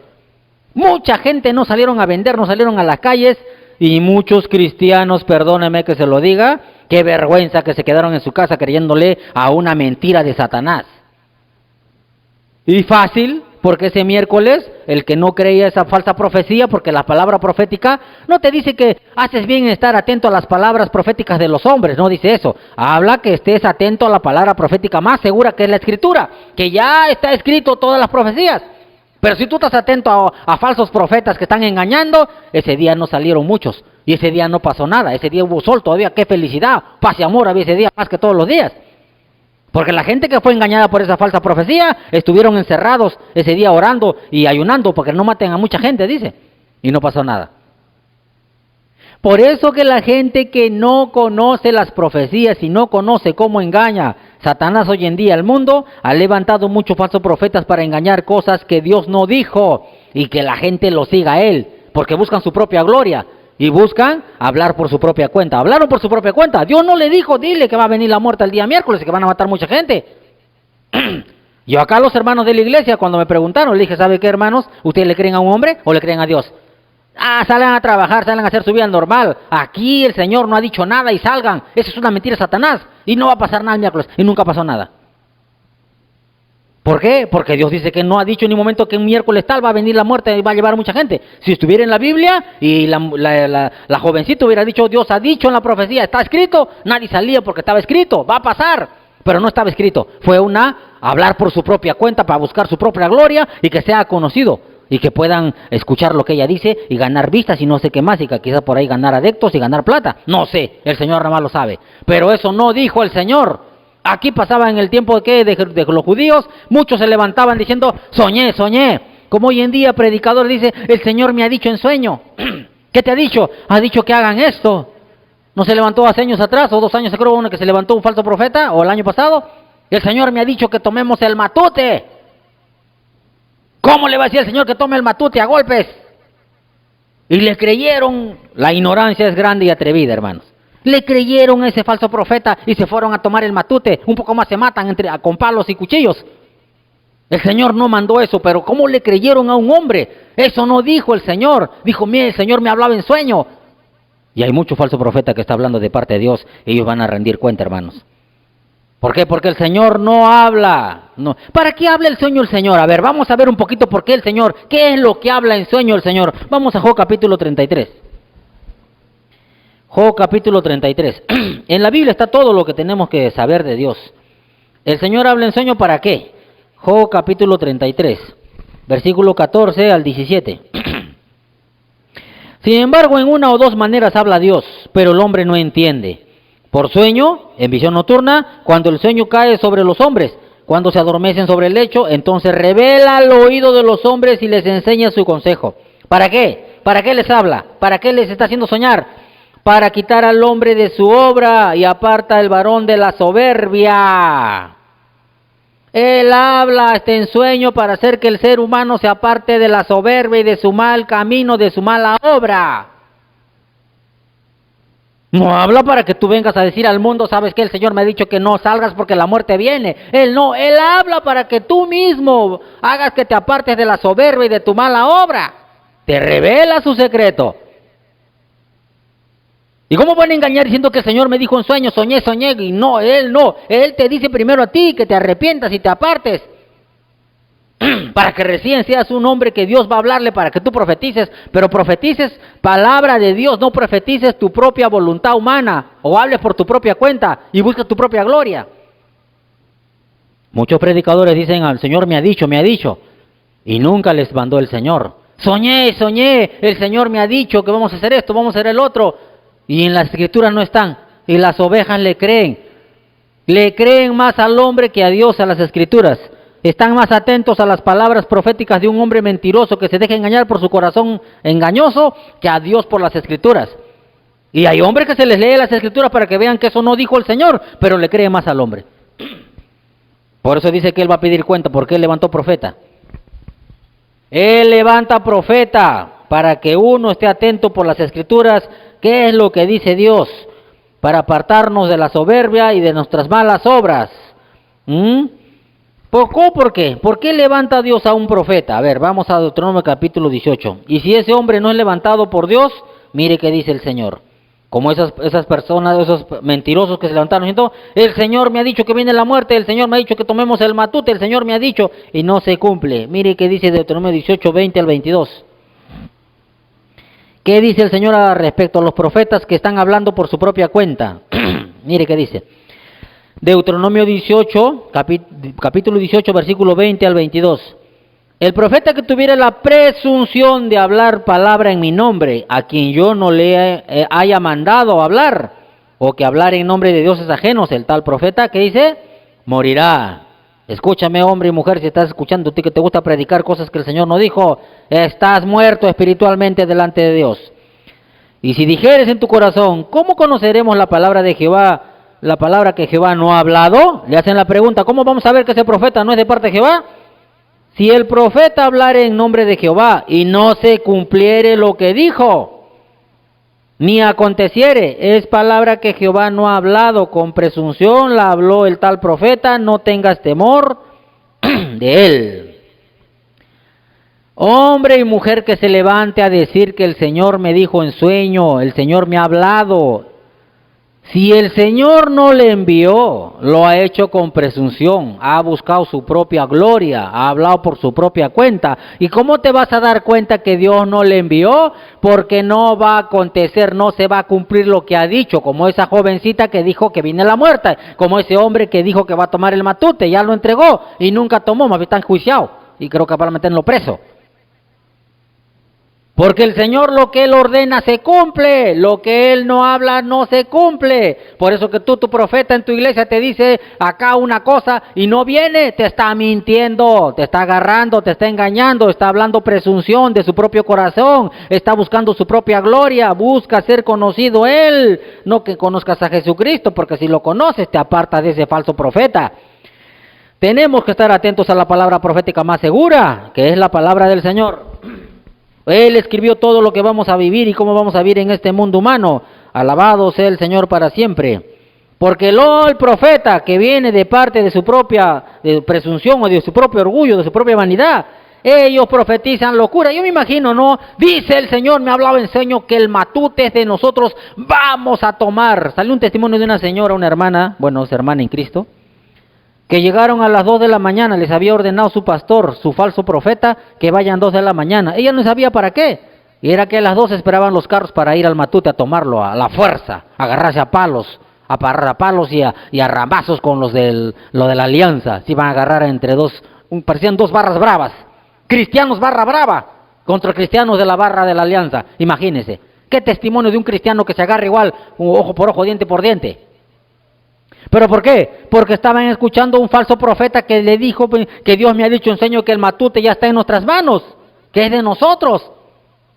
Mucha gente no salieron a vender, no salieron a las calles, y muchos cristianos, perdóneme que se lo diga, qué vergüenza que se quedaron en su casa creyéndole a una mentira de Satanás. Y fácil, porque ese miércoles, el que no creía esa falsa profecía, porque la palabra profética no te dice que haces bien en estar atento a las palabras proféticas de los hombres, no dice eso. Habla que estés atento a la palabra profética más segura, que es la Escritura, que ya está escrito todas las profecías. Pero si tú estás atento a falsos profetas que están engañando, ese día no salieron muchos, y ese día no pasó nada, ese día hubo sol todavía, qué felicidad, paz y amor había ese día más que todos los días. Porque la gente que fue engañada por esa falsa profecía, estuvieron encerrados ese día orando y ayunando porque no maten a mucha gente, dice, y no pasó nada. Por eso que la gente que no conoce las profecías y no conoce cómo engaña Satanás hoy en día al mundo, ha levantado muchos falsos profetas para engañar cosas que Dios no dijo y que la gente lo siga a él, porque buscan su propia gloria. Y buscan hablar por su propia cuenta. Hablaron por su propia cuenta. Dios no le dijo, dile que va a venir la muerte el día miércoles y que van a matar mucha gente. Yo acá a los hermanos de la iglesia, cuando me preguntaron, le dije, ¿sabe qué, hermanos? ¿Ustedes le creen a un hombre o le creen a Dios? Salgan a trabajar, salgan a hacer su vida normal. Aquí el Señor no ha dicho nada y salgan. Eso es una mentira de Satanás. Y no va a pasar nada el miércoles. Y nunca pasó nada. ¿Por qué? Porque Dios dice que no ha dicho en ningún momento que un miércoles tal va a venir la muerte y va a llevar a mucha gente. Si estuviera en la Biblia y la jovencita hubiera dicho, Dios ha dicho en la profecía, está escrito, nadie salía porque estaba escrito, va a pasar, pero no estaba escrito. Fue hablar por su propia cuenta para buscar su propia gloria y que sea conocido y que puedan escuchar lo que ella dice y ganar vistas y no sé qué más y que quizás por ahí ganar adeptos y ganar plata. No sé, el Señor nada más lo sabe, pero eso no dijo el Señor. Aquí pasaba en el tiempo de los judíos, muchos se levantaban diciendo, soñé, soñé. Como hoy en día predicador dice, el Señor me ha dicho en sueño. ¿Qué te ha dicho? Ha dicho que hagan esto. ¿No se levantó hace años atrás o 2 años, creo, uno que se levantó un falso profeta, o el año pasado? El Señor me ha dicho que tomemos el matute. ¿Cómo le va a decir el Señor que tome el matute a golpes? Y le creyeron. La ignorancia es grande y atrevida, hermanos. Le creyeron a ese falso profeta y se fueron a tomar el matute. Un poco más se matan con palos y cuchillos. El Señor no mandó eso, pero ¿cómo le creyeron a un hombre? Eso no dijo el Señor. Dijo, mire, el Señor me hablaba en sueño. Y hay mucho falso profeta que está hablando de parte de Dios. Ellos van a rendir cuenta, hermanos. ¿Por qué? Porque el Señor no habla. No. ¿Para qué habla el sueño el Señor? A ver, vamos a ver un poquito por qué el Señor. ¿Qué es lo que habla en sueño el Señor? Vamos a Job capítulo 33. Job capítulo 33. En la Biblia está todo lo que tenemos que saber de Dios. ¿El Señor habla en sueño para qué? Job capítulo 33, versículo 14 al 17. Sin embargo, en una o dos maneras habla Dios, pero el hombre no entiende. Por sueño, en visión nocturna, cuando el sueño cae sobre los hombres, cuando se adormecen sobre el lecho, entonces revela al oído de los hombres y les enseña su consejo. ¿Para qué? ¿Para qué les habla? ¿Para qué les está haciendo soñar? Para quitar al hombre de su obra y aparta al varón de la soberbia. Él habla en sueño para hacer que el ser humano se aparte de la soberbia y de su mal camino, de su mala obra. No habla para que tú vengas a decir al mundo, ¿sabes qué? El Señor me ha dicho que no salgas porque la muerte viene. Él no, Él habla para que tú mismo hagas que te apartes de la soberbia y de tu mala obra. Te revela su secreto. ¿Y cómo van a engañar diciendo que el Señor me dijo en sueño, soñé, soñé? Y no, Él te dice primero a ti que te arrepientas y te apartes. Para que recién seas un hombre que Dios va a hablarle para que tú profetices, pero profetices palabra de Dios, no profetices tu propia voluntad humana, o hables por tu propia cuenta y busques tu propia gloria. Muchos predicadores dicen, al Señor me ha dicho, y nunca les mandó el Señor. Soñé, el Señor me ha dicho que vamos a hacer esto, vamos a hacer el otro. Y en las escrituras no están. Y las ovejas le creen. Le creen más al hombre que a Dios, a las escrituras. Están más atentos a las palabras proféticas de un hombre mentiroso que se deja engañar por su corazón engañoso que a Dios por las escrituras. Y hay hombres que se les lee las escrituras para que vean que eso no dijo el Señor, pero le cree más al hombre. Por eso dice que Él va a pedir cuenta, porque Él levantó profeta. Él levanta profeta para que uno esté atento por las escrituras. ¿Qué es lo que dice Dios? Para apartarnos de la soberbia y de nuestras malas obras. ¿Por qué? ¿Por qué levanta Dios a un profeta? A ver, vamos a Deuteronomio capítulo 18. Y si ese hombre no es levantado por Dios, mire qué dice el Señor. Como esas personas, esos mentirosos que se levantaron diciendo, el Señor me ha dicho que viene la muerte, el Señor me ha dicho que tomemos el matute, el Señor me ha dicho, y no se cumple. Mire qué dice Deuteronomio 18, 20 al 22. ¿Qué dice el Señor respecto a los profetas que están hablando por su propia cuenta? Mire qué dice. Deuteronomio 18, capítulo 18, versículo 20 al 22. El profeta que tuviera la presunción de hablar palabra en mi nombre, a quien yo no le haya mandado hablar, o que hablar en nombre de dioses ajenos, el tal profeta, ¿qué dice? Morirá. Escúchame, hombre y mujer, si estás escuchando, a ti que te gusta predicar cosas que el Señor no dijo, estás muerto espiritualmente delante de Dios. Y si dijeres en tu corazón, ¿cómo conoceremos la palabra de Jehová, la palabra que Jehová no ha hablado? Le hacen la pregunta, ¿cómo vamos a ver que ese profeta no es de parte de Jehová? Si el profeta hablare en nombre de Jehová y no se cumpliere lo que dijo, ni aconteciere, es palabra que Jehová no ha hablado, con presunción la habló el tal profeta, no tengas temor de él. Hombre y mujer que se levante a decir que el Señor me dijo en sueño, el Señor me ha hablado. Si el Señor no le envió, lo ha hecho con presunción, ha buscado su propia gloria, ha hablado por su propia cuenta. ¿Y cómo te vas a dar cuenta que Dios no le envió? Porque no va a acontecer, no se va a cumplir lo que ha dicho, como esa jovencita que dijo que viene la muerte, como ese hombre que dijo que va a tomar el matute, ya lo entregó y nunca tomó, más bien está enjuiciado y creo que van a meterlo preso. Porque el Señor lo que Él ordena se cumple, lo que Él no habla no se cumple. Por eso que tu profeta en tu iglesia te dice acá una cosa y no viene, te está mintiendo, te está agarrando, te está engañando, está hablando presunción de su propio corazón, está buscando su propia gloria, busca ser conocido Él, no que conozcas a Jesucristo, porque si lo conoces te apartas de ese falso profeta. Tenemos que estar atentos a la palabra profética más segura, que es la palabra del Señor. Él escribió todo lo que vamos a vivir y cómo vamos a vivir en este mundo humano. Alabado sea el Señor para siempre. Porque el profeta que viene de parte de su propia presunción o de su propio orgullo, de su propia vanidad, ellos profetizan locura. Yo me imagino, ¿no? Dice el Señor, me ha hablado en sueño que el matute es de nosotros, vamos a tomar. Salió un testimonio de una señora, una hermana, bueno, es hermana en Cristo, que llegaron a las 2 de la mañana, les había ordenado su pastor, su falso profeta, que vayan 2 de la mañana. Ella no sabía para qué. Y era que a las 2 esperaban los carros para ir al matute a tomarlo a la fuerza, a agarrarse a palos, a parar a palos y a ramazos con lo de la alianza. Se iban a agarrar entre dos, parecían dos barras bravas. Cristianos barra brava contra cristianos de la barra de la alianza. Imagínense. ¿Qué testimonio de un cristiano que se agarra igual, ojo por ojo, diente por diente? ¿Pero por qué? Porque estaban escuchando un falso profeta que le dijo que Dios me ha dicho en sueño que el matute ya está en nuestras manos, que es de nosotros.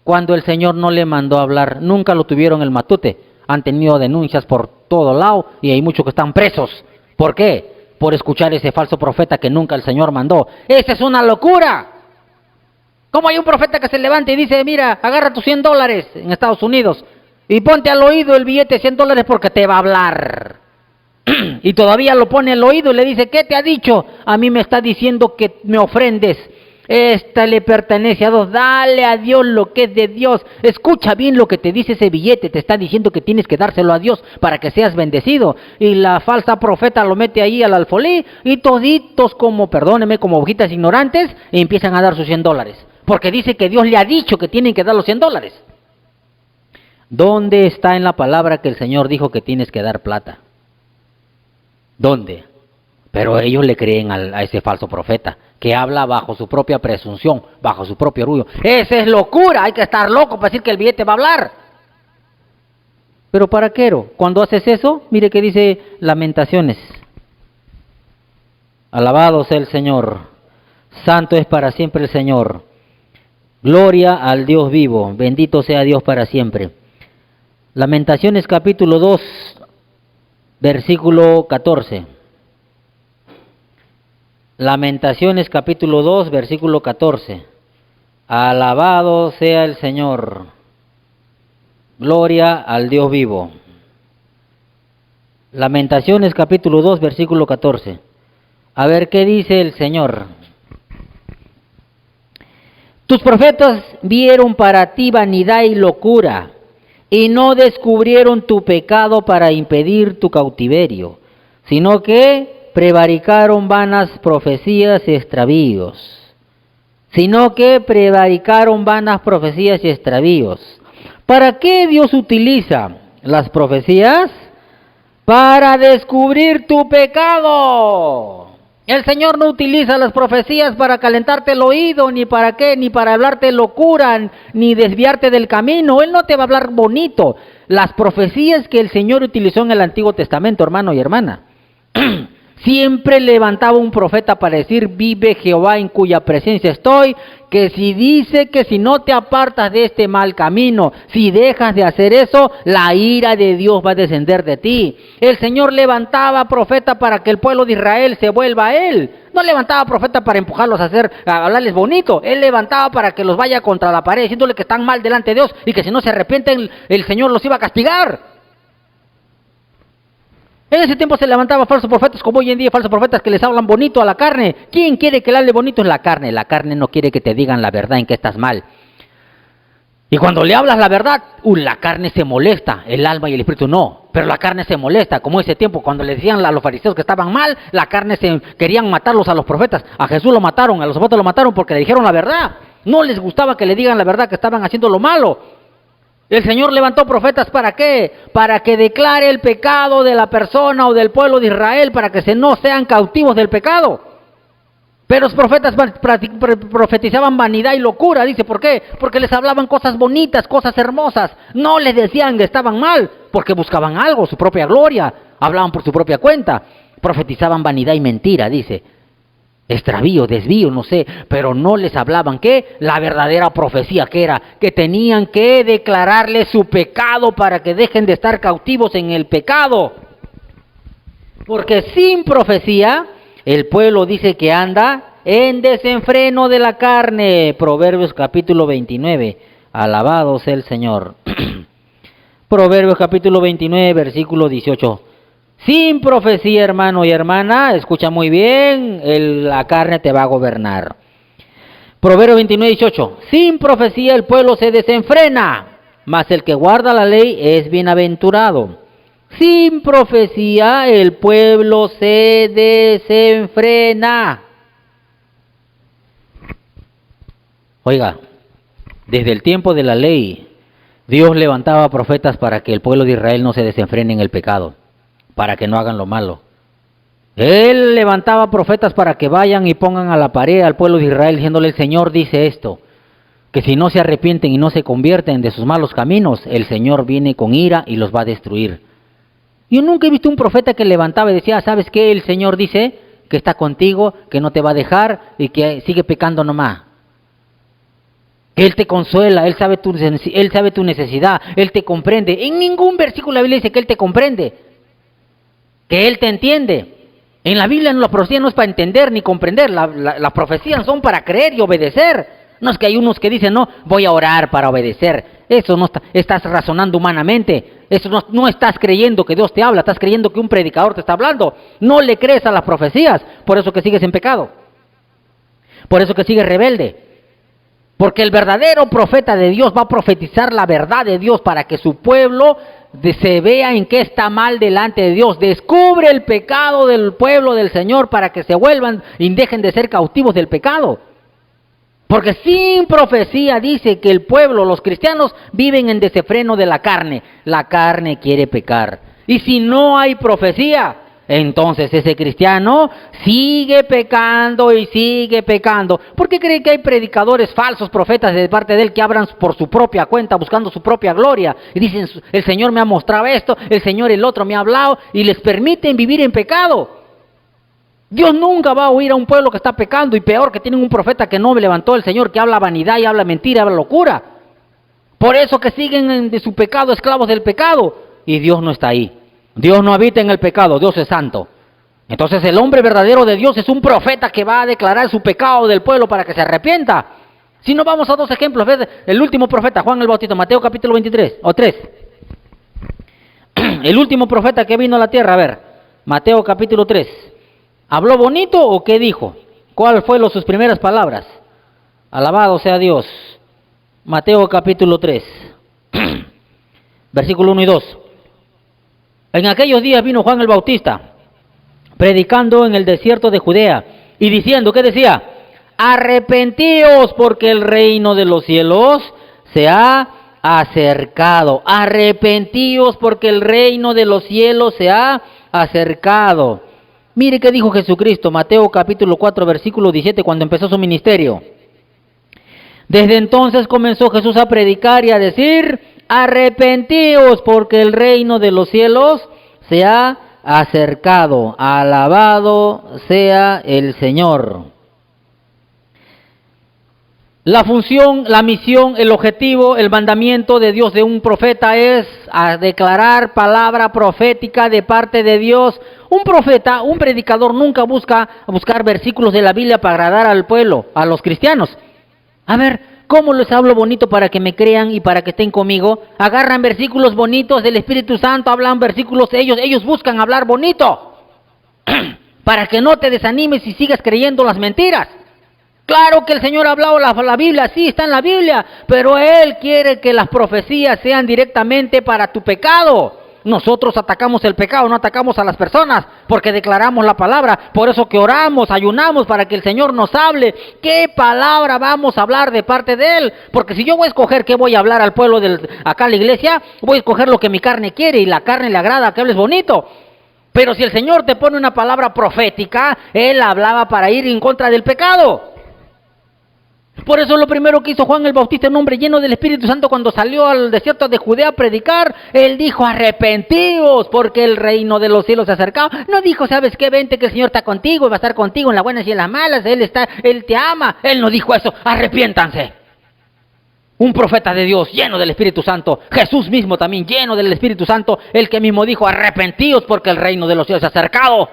Cuando el Señor no le mandó a hablar, nunca lo tuvieron el matute. Han tenido denuncias por todo lado y hay muchos que están presos. ¿Por qué? Por escuchar ese falso profeta que nunca el Señor mandó. ¡Esa es una locura! ¿Cómo hay un profeta que se levanta y dice, mira, agarra tus $100 en Estados Unidos y ponte al oído el billete de $100 porque te va a hablar? Y todavía lo pone al oído y le dice, ¿qué te ha dicho? A mí me está diciendo que me ofrendes. Esta le pertenece a Dios. Dale a Dios lo que es de Dios. Escucha bien lo que te dice ese billete. Te está diciendo que tienes que dárselo a Dios para que seas bendecido. Y la falsa profeta lo mete ahí al alfolí y toditos como, perdóneme, como hojitas ignorantes y empiezan a dar sus $100. Porque dice que Dios le ha dicho que tienen que dar los $100. ¿Dónde está en la palabra que el Señor dijo que tienes que dar plata? ¿Dónde? Pero ellos le creen a ese falso profeta, que habla bajo su propia presunción, bajo su propio orgullo. ¡Esa es locura! Hay que estar loco para decir que el billete va a hablar. Pero ¿para qué? Cuando haces eso, mire que dice Lamentaciones. Alabado sea el Señor, santo es para siempre el Señor. Gloria al Dios vivo, bendito sea Dios para siempre. Lamentaciones capítulo 2, versículo 14. Lamentaciones capítulo 2, versículo 14. Alabado sea el Señor. Gloria al Dios vivo. Lamentaciones capítulo 2, versículo 14. A ver qué dice el Señor. Tus profetas vieron para ti vanidad y locura, y no descubrieron tu pecado para impedir tu cautiverio, sino que prevaricaron vanas profecías y extravíos. ¿Para qué Dios utiliza las profecías? Para descubrir tu pecado. El Señor no utiliza las profecías para calentarte el oído, ni para qué, ni para hablarte locura, ni desviarte del camino. Él no te va a hablar bonito. Las profecías que el Señor utilizó en el Antiguo Testamento, hermano y hermana, siempre levantaba un profeta para decir: vive Jehová en cuya presencia estoy, que si dice que si no te apartas de este mal camino, si dejas de hacer eso, la ira de Dios va a descender de ti. El Señor levantaba profeta para que el pueblo de Israel se vuelva a Él. No levantaba profeta para empujarlos a hablarles bonito. Él levantaba para que los vaya contra la pared, diciéndole que están mal delante de Dios y que si no se arrepienten, el Señor los iba a castigar. En ese tiempo se levantaban falsos profetas, como hoy en día falsos profetas que les hablan bonito a la carne. ¿Quién quiere que le hable bonito? Es la carne. La carne no quiere que te digan la verdad en que estás mal. Y cuando le hablas la verdad, la carne se molesta, el alma y el espíritu no. Pero la carne se molesta, como ese tiempo cuando le decían a los fariseos que estaban mal, la carne querían matarlos a los profetas. A Jesús lo mataron, a los apóstoles lo mataron porque le dijeron la verdad. No les gustaba que le digan la verdad, que estaban haciendo lo malo. El Señor levantó profetas, ¿para qué? Para que declare el pecado de la persona o del pueblo de Israel, para que no sean cautivos del pecado. Pero los profetas profetizaban vanidad y locura, dice, ¿por qué? Porque les hablaban cosas bonitas, cosas hermosas. No les decían que estaban mal, porque buscaban algo, su propia gloria, hablaban por su propia cuenta. Profetizaban vanidad y mentira, dice. Extravío, desvío, no sé, pero no les hablaban, ¿qué? La verdadera profecía, que era que tenían que declararles su pecado para que dejen de estar cautivos en el pecado. Porque sin profecía, el pueblo dice que anda en desenfreno de la carne. Proverbios capítulo 29, alabado sea el Señor. Proverbios capítulo 29, versículo 18. Sin profecía, hermano y hermana, escucha muy bien, la carne te va a gobernar. Proverbios 29, 18. Sin profecía el pueblo se desenfrena, mas el que guarda la ley es bienaventurado. Sin profecía el pueblo se desenfrena. Oiga, desde el tiempo de la ley, Dios levantaba profetas para que el pueblo de Israel no se desenfrene en el pecado, para que no hagan lo malo. Él levantaba profetas para que vayan y pongan a la pared al pueblo de Israel diciéndole: el Señor dice esto, que si no se arrepienten y no se convierten de sus malos caminos, el Señor viene con ira y los va a destruir. Yo nunca he visto un profeta que levantaba y decía: ¿sabes qué? El Señor dice que está contigo, que no te va a dejar y que sigue pecando nomás. Él te consuela, Él sabe tu necesidad, Él te comprende. En ningún versículo de la Biblia dice que Él te comprende, que Él te entiende. En la Biblia la profecía no es para entender ni comprender, las profecías son para creer y obedecer. No es que hay unos que dicen: no, voy a orar para obedecer. Eso no estás razonando humanamente. Eso no estás creyendo que Dios te habla, estás creyendo que un predicador te está hablando. No le crees a las profecías, por eso que sigues en pecado. Por eso que sigues rebelde. Porque el verdadero profeta de Dios va a profetizar la verdad de Dios para que su pueblo se vea en qué está mal delante de Dios. Descubre el pecado del pueblo del Señor para que se vuelvan y dejen de ser cautivos del pecado. Porque sin profecía dice que el pueblo, los cristianos, viven en desenfreno de la carne. La carne quiere pecar. Y si no hay profecía, entonces ese cristiano sigue pecando y sigue pecando. ¿Por qué creen que hay predicadores falsos, profetas de parte de él, que hablan por su propia cuenta, buscando su propia gloria? Y dicen: el Señor me ha mostrado esto, el Señor el otro me ha hablado, y les permiten vivir en pecado. Dios nunca va a oír a un pueblo que está pecando, y peor que tienen un profeta que no levantó el Señor, que habla vanidad y habla mentira, habla locura. Por eso que siguen de su pecado, esclavos del pecado, y Dios no está ahí. Dios no habita en el pecado, Dios es santo. Entonces el hombre verdadero de Dios es un profeta que va a declarar su pecado del pueblo para que se arrepienta. Si no, vamos a dos ejemplos. ¿Ves? El último profeta, Juan el Bautista, Mateo capítulo 23, o 3. El último profeta que vino a la tierra, a ver, Mateo capítulo 3. ¿Habló bonito o qué dijo? ¿Cuál fueron sus primeras palabras? Alabado sea Dios. Mateo capítulo 3. Versículo 1 y 2. En aquellos días vino Juan el Bautista, predicando en el desierto de Judea, y diciendo, ¿qué decía? Arrepentíos porque el reino de los cielos se ha acercado. Arrepentíos porque el reino de los cielos se ha acercado. Mire qué dijo Jesucristo, Mateo capítulo 4, versículo 17, cuando empezó su ministerio. Desde entonces comenzó Jesús a predicar y a decir, arrepentíos porque el reino de los cielos se ha acercado. Alabado sea el Señor. La función, la misión, el objetivo, el mandamiento de Dios de un profeta es a declarar palabra profética de parte de Dios. Un profeta, un predicador nunca busca buscar versículos de la Biblia para agradar al pueblo, a los cristianos. A ver, ¿cómo les hablo bonito para que me crean y para que estén conmigo? Agarran versículos bonitos del Espíritu Santo, hablan versículos, ellos buscan hablar bonito para que no te desanimes y sigas creyendo las mentiras. Claro que el Señor ha hablado la Biblia, sí, está en la Biblia, pero Él quiere que las profecías sean directamente para tu pecado. Nosotros atacamos el pecado, no atacamos a las personas, porque declaramos la palabra. Por eso que oramos, ayunamos para que el Señor nos hable. ¿Qué palabra vamos a hablar de parte de Él? Porque si yo voy a escoger qué voy a hablar al pueblo acá en la iglesia, voy a escoger lo que mi carne quiere y la carne le agrada que hables bonito. Pero si el Señor te pone una palabra profética, Él hablaba para ir en contra del pecado. Por eso lo primero que hizo Juan el Bautista, un hombre lleno del Espíritu Santo, cuando salió al desierto de Judea a predicar, él dijo, arrepentíos porque el reino de los cielos se ha acercado. No dijo, ¿sabes qué? Vente que el Señor está contigo y va a estar contigo en las buenas y en las malas, Él te ama. Él no dijo eso, arrepiéntanse. Un profeta de Dios lleno del Espíritu Santo, Jesús mismo también lleno del Espíritu Santo, el que mismo dijo, arrepentíos porque el reino de los cielos se ha acercado.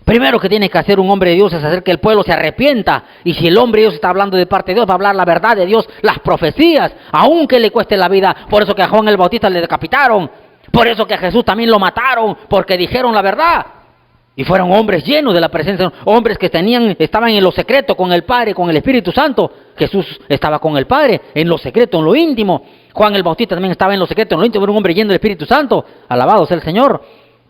Primero que tiene que hacer un hombre de Dios es hacer que el pueblo se arrepienta. Y si el hombre de Dios está hablando de parte de Dios, va a hablar la verdad de Dios, las profecías, aunque le cueste la vida. Por eso que a Juan el Bautista le decapitaron. Por eso que a Jesús también lo mataron, porque dijeron la verdad. Y fueron hombres llenos de la presencia, hombres que estaban en lo secreto con el Padre, con el Espíritu Santo. Jesús estaba con el Padre, en lo secreto, en lo íntimo. Juan el Bautista también estaba en lo secreto, en lo íntimo, era un hombre lleno del Espíritu Santo. Alabado sea el Señor.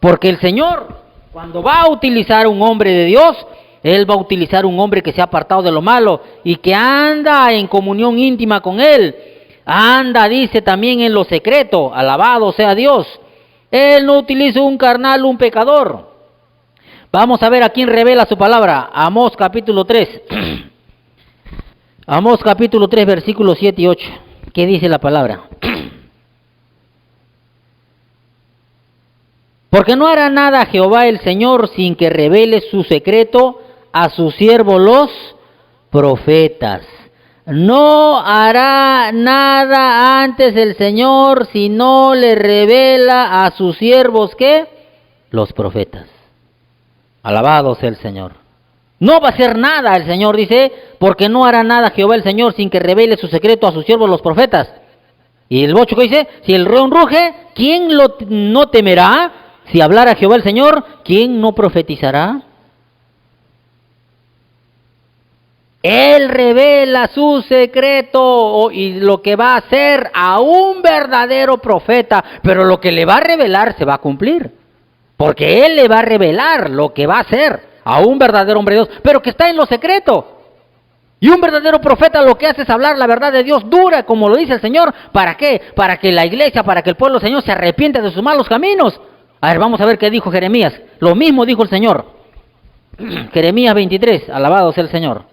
Porque el Señor, cuando va a utilizar un hombre de Dios, Él va a utilizar un hombre que se ha apartado de lo malo y que anda en comunión íntima con Él. Anda, dice, también en lo secreto. Alabado sea Dios. Él no utiliza un carnal, un pecador. Vamos a ver a quién revela su palabra. Amós capítulo 3. Amós capítulo 3, versículos 7 y 8. ¿Qué dice la palabra? Porque no hará nada Jehová el Señor sin que revele su secreto a sus siervos los profetas. No hará nada antes el Señor si no le revela a sus siervos, ¿qué? Los profetas. Alabado sea el Señor. No va a hacer nada el Señor, dice, porque no hará nada Jehová el Señor sin que revele su secreto a sus siervos los profetas. Y el 8 que dice, si el león ruge, ¿quién no temerá? Si hablara Jehová el Señor, ¿quién no profetizará? Él revela su secreto y lo que va a hacer a un verdadero profeta, pero lo que le va a revelar se va a cumplir, porque Él le va a revelar lo que va a hacer a un verdadero hombre de Dios, pero que está en lo secreto. Y un verdadero profeta lo que hace es hablar la verdad de Dios dura, como lo dice el Señor. ¿Para qué? Para que la iglesia, para que el pueblo del Señor se arrepienta de sus malos caminos. A ver, vamos a ver qué dijo Jeremías. Lo mismo dijo el Señor. Jeremías 23, alabado sea el Señor.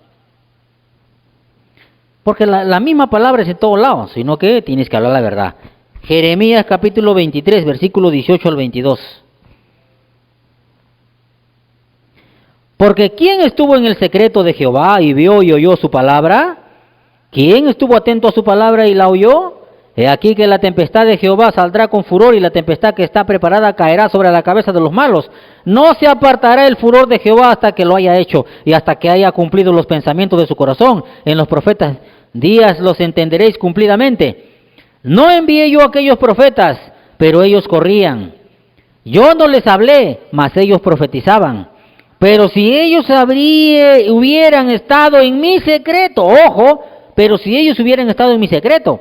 Porque la misma palabra es en todos lados, sino que tienes que hablar la verdad. Jeremías capítulo 23, versículo 18 al 22. Porque ¿quién estuvo en el secreto de Jehová y vio y oyó su palabra? ¿Quién estuvo atento a su palabra y la oyó? He aquí que la tempestad de Jehová saldrá con furor y la tempestad que está preparada caerá sobre la cabeza de los malos. No se apartará el furor de Jehová hasta que lo haya hecho y hasta que haya cumplido los pensamientos de su corazón. En los profetas días los entenderéis cumplidamente. No envié yo a aquellos profetas, pero ellos corrían. Yo no les hablé, mas ellos profetizaban. Pero si ellos hubieran estado en mi secreto, ojo, pero si ellos hubieran estado en mi secreto,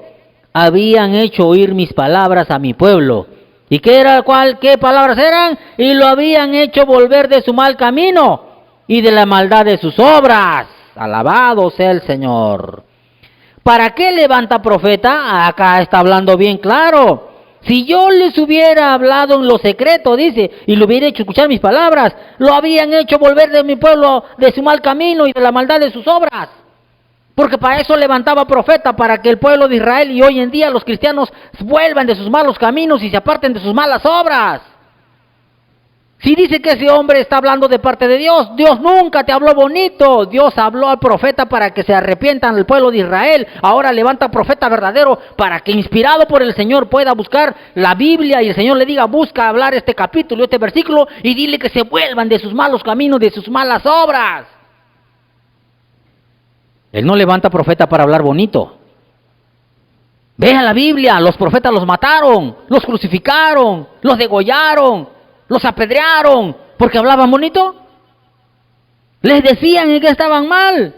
habían hecho oír mis palabras a mi pueblo. ¿Y qué palabras eran? Y lo habían hecho volver de su mal camino y de la maldad de sus obras. Alabado sea el Señor. ¿Para qué levanta profeta? Acá está hablando bien claro. Si yo les hubiera hablado en lo secreto, dice, y le hubiera hecho escuchar mis palabras, lo habían hecho volver de mi pueblo de su mal camino y de la maldad de sus obras. Porque para eso levantaba profeta, para que el pueblo de Israel y hoy en día los cristianos vuelvan de sus malos caminos y se aparten de sus malas obras. Si dice que ese hombre está hablando de parte de Dios, Dios nunca te habló bonito. Dios habló al profeta para que se arrepientan el pueblo de Israel. Ahora levanta profeta verdadero para que inspirado por el Señor pueda buscar la Biblia y el Señor le diga, busca hablar este capítulo, este versículo y dile que se vuelvan de sus malos caminos, de sus malas obras. Él no levanta profeta para hablar bonito. Vean la Biblia, los profetas los mataron, los crucificaron, los degollaron, los apedrearon, porque hablaban bonito. Les decían en que estaban mal.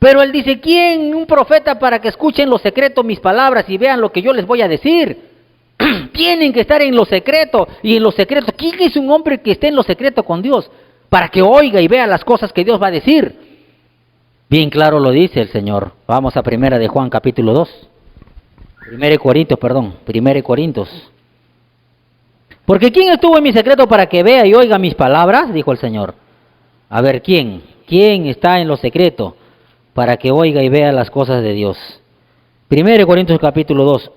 Pero él dice, ¿quién? Un profeta para que escuchen lo secreto mis palabras y vean lo que yo les voy a decir. Tienen que estar en lo secreto y en lo secreto. ¿Quién es un hombre que esté en lo secreto con Dios? Para que oiga y vea las cosas que Dios va a decir. Bien claro lo dice el Señor. Vamos a Primera de Juan capítulo 2. Primera de Corintios. Porque ¿quién estuvo en mi secreto para que vea y oiga mis palabras? Dijo el Señor. A ver, ¿quién? ¿Quién está en lo secreto para que oiga y vea las cosas de Dios? Primera de Corintios capítulo 2.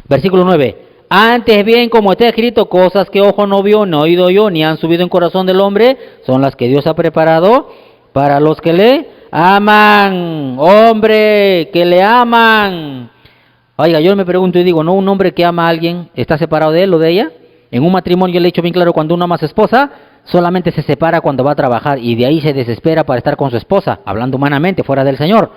Versículo 9. Antes bien, como está escrito, cosas que ojo no vio, no oído yo, ni han subido en corazón del hombre, son las que Dios ha preparado para los que le aman. Hombre, que le aman. Oiga, yo me pregunto y digo, ¿no un hombre que ama a alguien está separado de él o de ella? En un matrimonio yo le he dicho bien claro, cuando uno ama a su esposa, solamente se separa cuando va a trabajar y de ahí se desespera para estar con su esposa, hablando humanamente, fuera del Señor.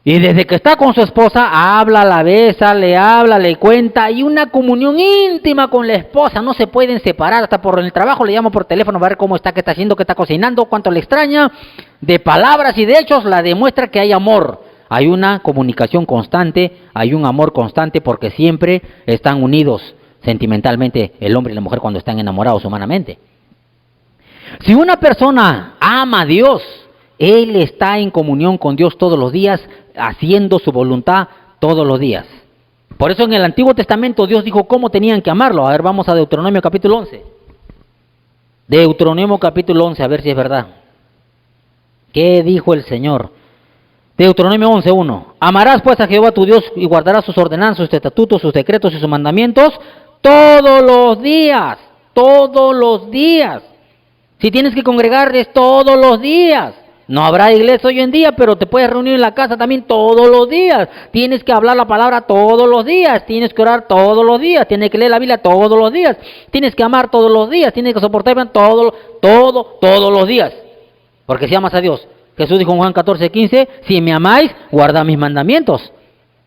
Y desde que está con su esposa, habla, la besa, le habla, le cuenta, y una comunión íntima con la esposa, no se pueden separar, hasta por el trabajo le llamo por teléfono a ver cómo está, qué está haciendo, qué está cocinando, cuánto le extraña, de palabras y de hechos la demuestra que hay amor, hay una comunicación constante, hay un amor constante porque siempre están unidos sentimentalmente el hombre y la mujer cuando están enamorados humanamente. Si una persona ama a Dios, él está en comunión con Dios todos los días, haciendo su voluntad todos los días. Por eso en el Antiguo Testamento Dios dijo cómo tenían que amarlo. A ver, vamos a Deuteronomio capítulo 11. Deuteronomio capítulo 11, a ver si es verdad. ¿Qué dijo el Señor? Deuteronomio 11:1. Amarás pues a Jehová tu Dios y guardarás sus ordenanzas, sus estatutos, sus decretos y sus mandamientos todos los días. Todos los días. Si tienes que congregar es todos los días. No habrá iglesia hoy en día, pero te puedes reunir en la casa también todos los días. Tienes que hablar la palabra todos los días. Tienes que orar todos los días. Tienes que leer la Biblia todos los días. Tienes que amar todos los días. Tienes que soportar todos los días. Porque si amas a Dios. Jesús dijo en Juan 14:15, si me amáis, guarda mis mandamientos.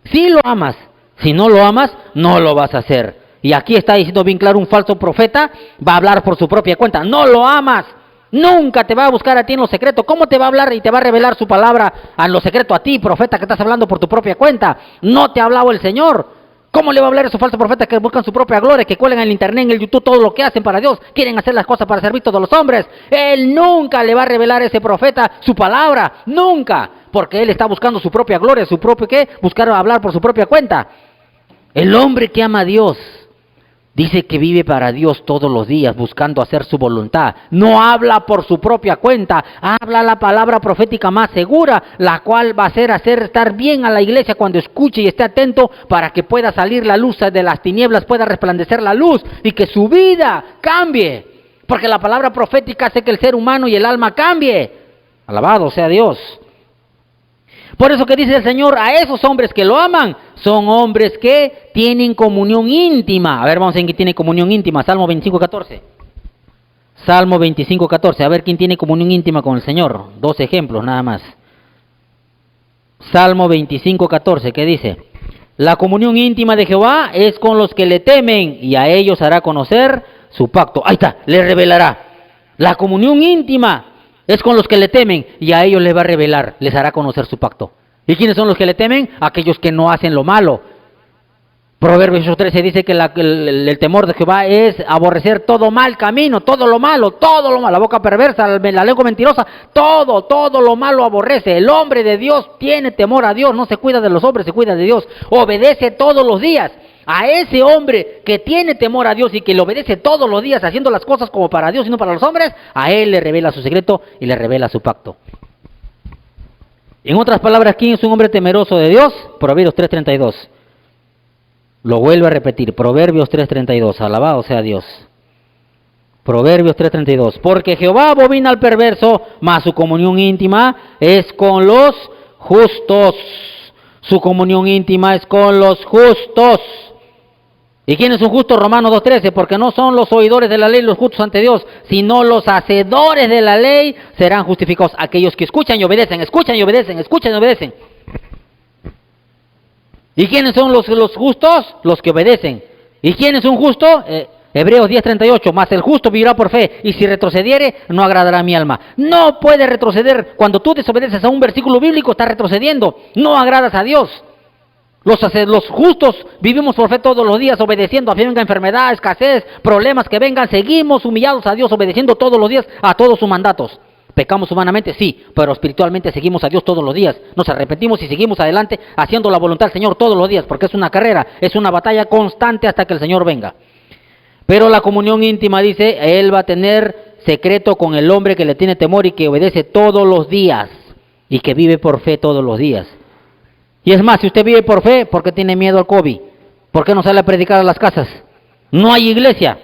Si lo amas. Si no lo amas, no lo vas a hacer. Y aquí está diciendo bien claro, un falso profeta va a hablar por su propia cuenta. No lo amas. Nunca te va a buscar a ti en lo secreto. ¿Cómo te va a hablar y te va a revelar su palabra en lo secreto a ti, profeta, que estás hablando por tu propia cuenta? No te ha hablado el Señor. ¿Cómo le va a hablar a esos falsos profetas que buscan su propia gloria, que cuelgan en el internet, en el YouTube, todo lo que hacen para Dios? Quieren hacer las cosas para servir a todos los hombres. Él nunca le va a revelar a ese profeta su palabra. Nunca. Porque él está buscando su propia gloria, su propio ¿qué? Buscar hablar por su propia cuenta. El hombre que ama a Dios dice que vive para Dios todos los días, buscando hacer su voluntad. No habla por su propia cuenta, habla la palabra profética más segura, la cual va a hacer estar bien a la iglesia cuando escuche y esté atento para que pueda salir la luz de las tinieblas, pueda resplandecer la luz y que su vida cambie. Porque la palabra profética hace que el ser humano y el alma cambie. Alabado sea Dios. Por eso que dice el Señor, a esos hombres que lo aman, son hombres que tienen comunión íntima. A ver, vamos a ver quién tiene comunión íntima. Salmo 25:14. Salmo 25:14. A ver quién tiene comunión íntima con el Señor. 2 ejemplos nada más. Salmo 25:14, ¿qué dice? La comunión íntima de Jehová es con los que le temen y a ellos hará conocer su pacto. Ahí está, le revelará. La comunión íntima es con los que le temen y a ellos les va a revelar, les hará conocer su pacto. ¿Y quiénes son los que le temen? Aquellos que no hacen lo malo. Proverbios 8:13 dice que el temor de Jehová es aborrecer todo mal camino, todo lo malo, la boca perversa, la lengua mentirosa, todo lo malo aborrece. El hombre de Dios tiene temor a Dios, no se cuida de los hombres, se cuida de Dios, obedece todos los días. A ese hombre que tiene temor a Dios y que le obedece todos los días haciendo las cosas como para Dios y no para los hombres, a él le revela su secreto y le revela su pacto. En otras palabras, ¿quién es un hombre temeroso de Dios? Proverbios 3:32. Lo vuelvo a repetir, Proverbios 3:32, alabado sea Dios. Proverbios 3:32, porque Jehová abomina al perverso, mas su comunión íntima es con los justos. Su comunión íntima es con los justos. ¿Y quién es un justo? Romanos 2:13, porque no son los oidores de la ley los justos ante Dios, sino los hacedores de la ley serán justificados. Aquellos que escuchan y obedecen, escuchan y obedecen, escuchan y obedecen. ¿Y quiénes son los justos? Los que obedecen. ¿Y quién es un justo? Hebreos 10:38, mas el justo vivirá por fe, y si retrocediere, no agradará a mi alma. No puede retroceder. Cuando tú desobedeces a un versículo bíblico, estás retrocediendo. No agradas a Dios. Los justos vivimos por fe todos los días, obedeciendo, a que venga enfermedad, escasez, problemas que vengan, seguimos humillados a Dios, obedeciendo todos los días a todos sus mandatos. ¿Pecamos humanamente? Sí, pero espiritualmente seguimos a Dios todos los días. Nos arrepentimos y seguimos adelante haciendo la voluntad del Señor todos los días, porque es una carrera, es una batalla constante hasta que el Señor venga. Pero la comunión íntima, dice, Él va a tener secreto con el hombre que le tiene temor y que obedece todos los días y que vive por fe todos los días. Y es más, si usted vive por fe, ¿por qué tiene miedo al COVID? ¿Por qué no sale a predicar a las casas? No hay iglesia.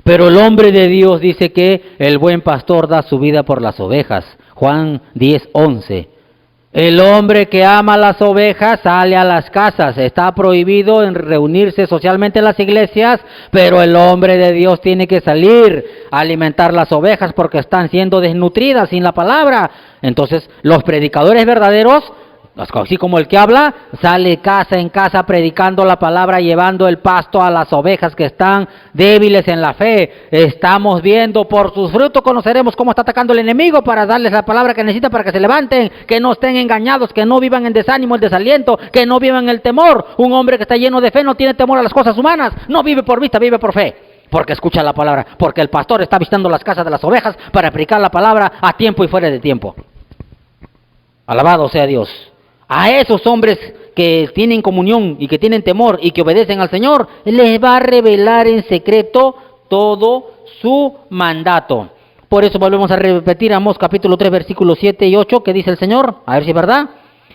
Pero el hombre de Dios dice que el buen pastor da su vida por las ovejas. Juan 10:11. El hombre que ama las ovejas sale a las casas. Está prohibido en reunirse socialmente en las iglesias, pero el hombre de Dios tiene que salir a alimentar las ovejas porque están siendo desnutridas sin la palabra. Entonces, los predicadores verdaderos, así como el que habla, sale casa en casa predicando la palabra, llevando el pasto a las ovejas que están débiles en la fe. Estamos viendo, por sus frutos conoceremos cómo está atacando el enemigo para darles la palabra que necesitan para que se levanten, que no estén engañados, que no vivan en desánimo, el desaliento, que no vivan en el temor. Un hombre que está lleno de fe no tiene temor a las cosas humanas, no vive por vista, vive por fe. Porque escucha la palabra, porque el pastor está visitando las casas de las ovejas para predicar la palabra a tiempo y fuera de tiempo. Alabado sea Dios. A esos hombres que tienen comunión y que tienen temor y que obedecen al Señor, les va a revelar en secreto todo su mandato. Por eso volvemos a repetir Amós capítulo 3, versículos 7 y 8, que dice el Señor, a ver si es verdad.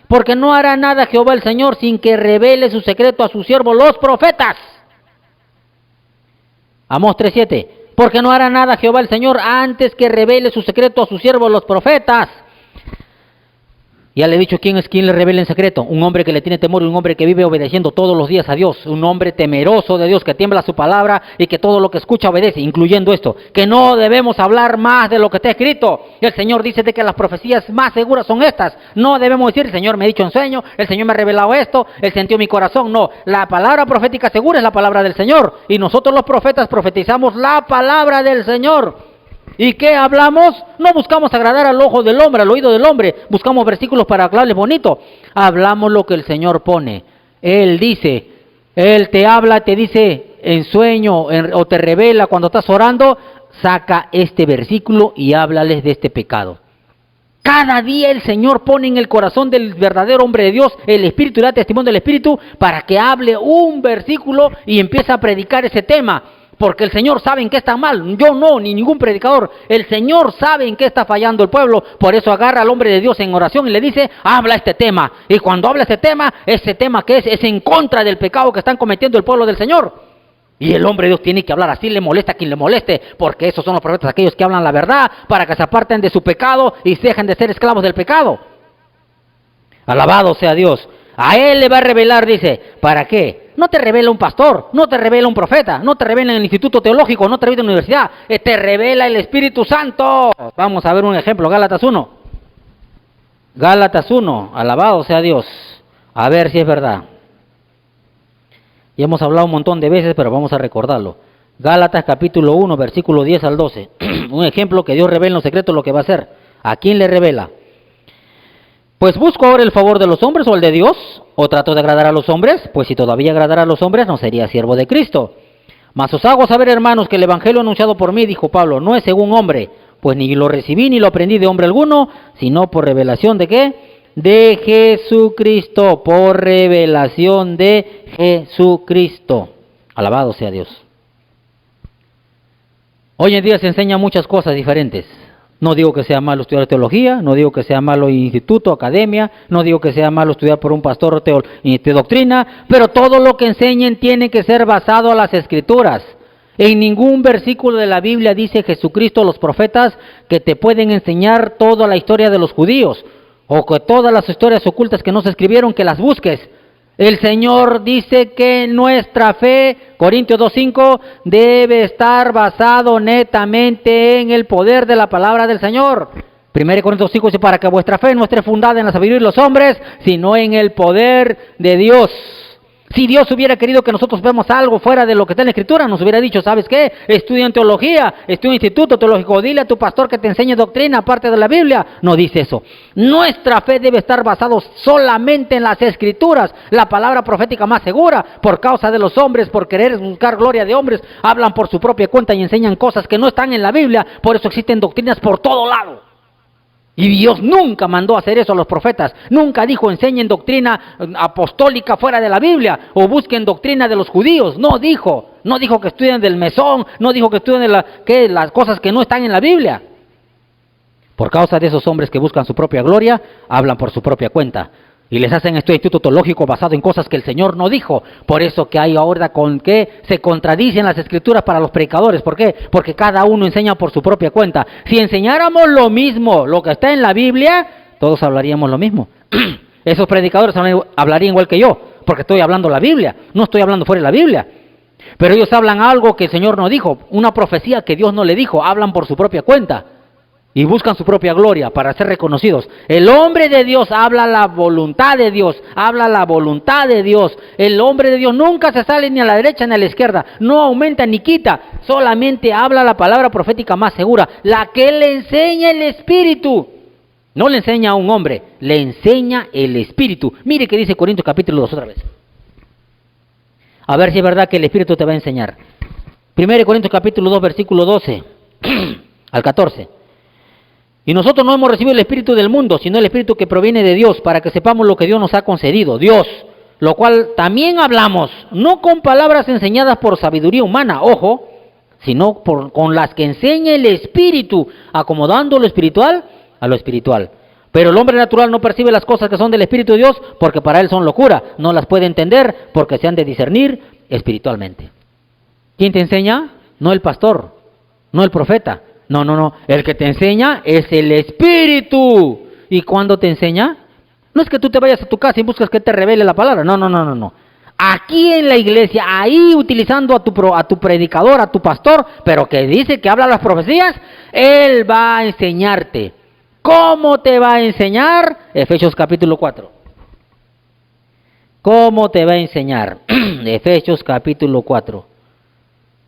Porque no hará nada Jehová el Señor sin que revele su secreto a sus siervos los profetas. Amós 3:7. Porque no hará nada Jehová el Señor antes que revele su secreto a sus siervos los profetas. Ya le he dicho quién es quien le revela en secreto. Un hombre que le tiene temor y un hombre que vive obedeciendo todos los días a Dios. Un hombre temeroso de Dios que tiembla su palabra y que todo lo que escucha obedece, incluyendo esto. Que no debemos hablar más de lo que está escrito. El Señor dice de que las profecías más seguras son estas. No debemos decir, el Señor me ha dicho en sueño, el Señor me ha revelado esto, Él sintió mi corazón. No, la palabra profética segura es la palabra del Señor. Y nosotros los profetas profetizamos la palabra del Señor. ¿Y qué hablamos? No buscamos agradar al ojo del hombre, al oído del hombre. Buscamos versículos para hablarles bonito. Hablamos lo que el Señor pone. Él dice, Él te habla, te dice en sueño o te revela cuando estás orando. Saca este versículo y háblales de este pecado. Cada día el Señor pone en el corazón del verdadero hombre de Dios el Espíritu y da testimonio del Espíritu para que hable un versículo y empiece a predicar ese tema. Porque el Señor sabe en qué está mal, yo no, ni ningún predicador. El Señor sabe en qué está fallando el pueblo, por eso agarra al hombre de Dios en oración y le dice, habla este tema. Y cuando habla ese tema que es en contra del pecado que están cometiendo el pueblo del Señor. Y el hombre de Dios tiene que hablar así, le molesta a quien le moleste, porque esos son los profetas, aquellos que hablan la verdad, para que se aparten de su pecado y se dejen de ser esclavos del pecado. Alabado sea Dios. A Él le va a revelar, dice, ¿para qué? No te revela un pastor, no te revela un profeta, no te revela en el instituto teológico, no te revela en la universidad, te revela el Espíritu Santo. Vamos a ver un ejemplo, Gálatas 1. Gálatas 1, alabado sea Dios. A ver si es verdad. Ya hemos hablado un montón de veces, pero vamos a recordarlo. Gálatas capítulo 1, versículo 10 al 12. Un ejemplo que Dios revela en los secretos lo que va a hacer. ¿A quién le revela? Pues busco ahora el favor de los hombres o el de Dios, o trato de agradar a los hombres, pues si todavía agradara a los hombres no sería siervo de Cristo. Mas os hago saber, hermanos, que el evangelio anunciado por mí, dijo Pablo, no es según hombre, pues ni lo recibí ni lo aprendí de hombre alguno, sino por revelación de ¿qué? De Jesucristo, por revelación de Jesucristo. Alabado sea Dios. Hoy en día se enseñan muchas cosas diferentes. No digo que sea malo estudiar teología, no digo que sea malo instituto, academia, no digo que sea malo estudiar por un pastor de doctrina, pero todo lo que enseñen tiene que ser basado en las Escrituras. En ningún versículo de la Biblia dice Jesucristo o los profetas que te pueden enseñar toda la historia de los judíos, o que todas las historias ocultas que no se escribieron, que las busques. El Señor dice que nuestra fe, Corintios 2:5, debe estar basado netamente en el poder de la palabra del Señor. 1 Corintios 5 dice, para que vuestra fe no esté fundada en la sabiduría de los hombres, sino en el poder de Dios. Si Dios hubiera querido que nosotros veamos algo fuera de lo que está en la Escritura, nos hubiera dicho, ¿sabes qué? Estudia en teología, estudia en instituto teológico, dile a tu pastor que te enseñe doctrina aparte de la Biblia. No dice eso. Nuestra fe debe estar basada solamente en las Escrituras, la palabra profética más segura. Por causa de los hombres, por querer buscar gloria de hombres, hablan por su propia cuenta y enseñan cosas que no están en la Biblia, por eso existen doctrinas por todo lado. Y Dios nunca mandó hacer eso a los profetas, nunca dijo enseñen doctrina apostólica fuera de la Biblia, o busquen doctrina de los judíos, no dijo que estudien del mesón, no dijo que estudien las cosas que no están en la Biblia. Por causa de esos hombres que buscan su propia gloria, hablan por su propia cuenta, y les hacen este instituto teológico basado en cosas que el Señor no dijo. Por eso que hay ahora con que se contradicen las Escrituras para los predicadores. ¿Por qué? Porque cada uno enseña por su propia cuenta. Si enseñáramos lo mismo, lo que está en la Biblia, todos hablaríamos lo mismo. Esos predicadores hablarían igual que yo, porque estoy hablando la Biblia, no estoy hablando fuera de la Biblia. Pero ellos hablan algo que el Señor no dijo, una profecía que Dios no le dijo, hablan por su propia cuenta. Y buscan su propia gloria para ser reconocidos. El hombre de Dios habla la voluntad de Dios, habla la voluntad de Dios. El hombre de Dios nunca se sale ni a la derecha ni a la izquierda, no aumenta ni quita, solamente habla la palabra profética más segura, la que le enseña el Espíritu. No le enseña a un hombre, le enseña el Espíritu. Mire que dice Corintios capítulo 2 otra vez. A ver si es verdad que el Espíritu te va a enseñar. 1 Corintios capítulo 2 versículo 12 al 14. Y nosotros no hemos recibido el Espíritu del mundo, sino el Espíritu que proviene de Dios, para que sepamos lo que Dios nos ha concedido, Dios, lo cual también hablamos, no con palabras enseñadas por sabiduría humana, ojo, sino con las que enseña el Espíritu, acomodando lo espiritual a lo espiritual. Pero el hombre natural no percibe las cosas que son del Espíritu de Dios, porque para él son locura, no las puede entender, porque se han de discernir espiritualmente. ¿Quién te enseña? No el pastor, no el profeta. No, el que te enseña es el Espíritu. ¿Y cuándo te enseña? No es que tú te vayas a tu casa y buscas que te revele la palabra, no. Aquí en la iglesia, ahí utilizando a tu predicador, a tu pastor, pero que dice que habla las profecías, él va a enseñarte. ¿Cómo te va a enseñar? Efesios capítulo 4. ¿Cómo te va a enseñar? Efesios capítulo 4,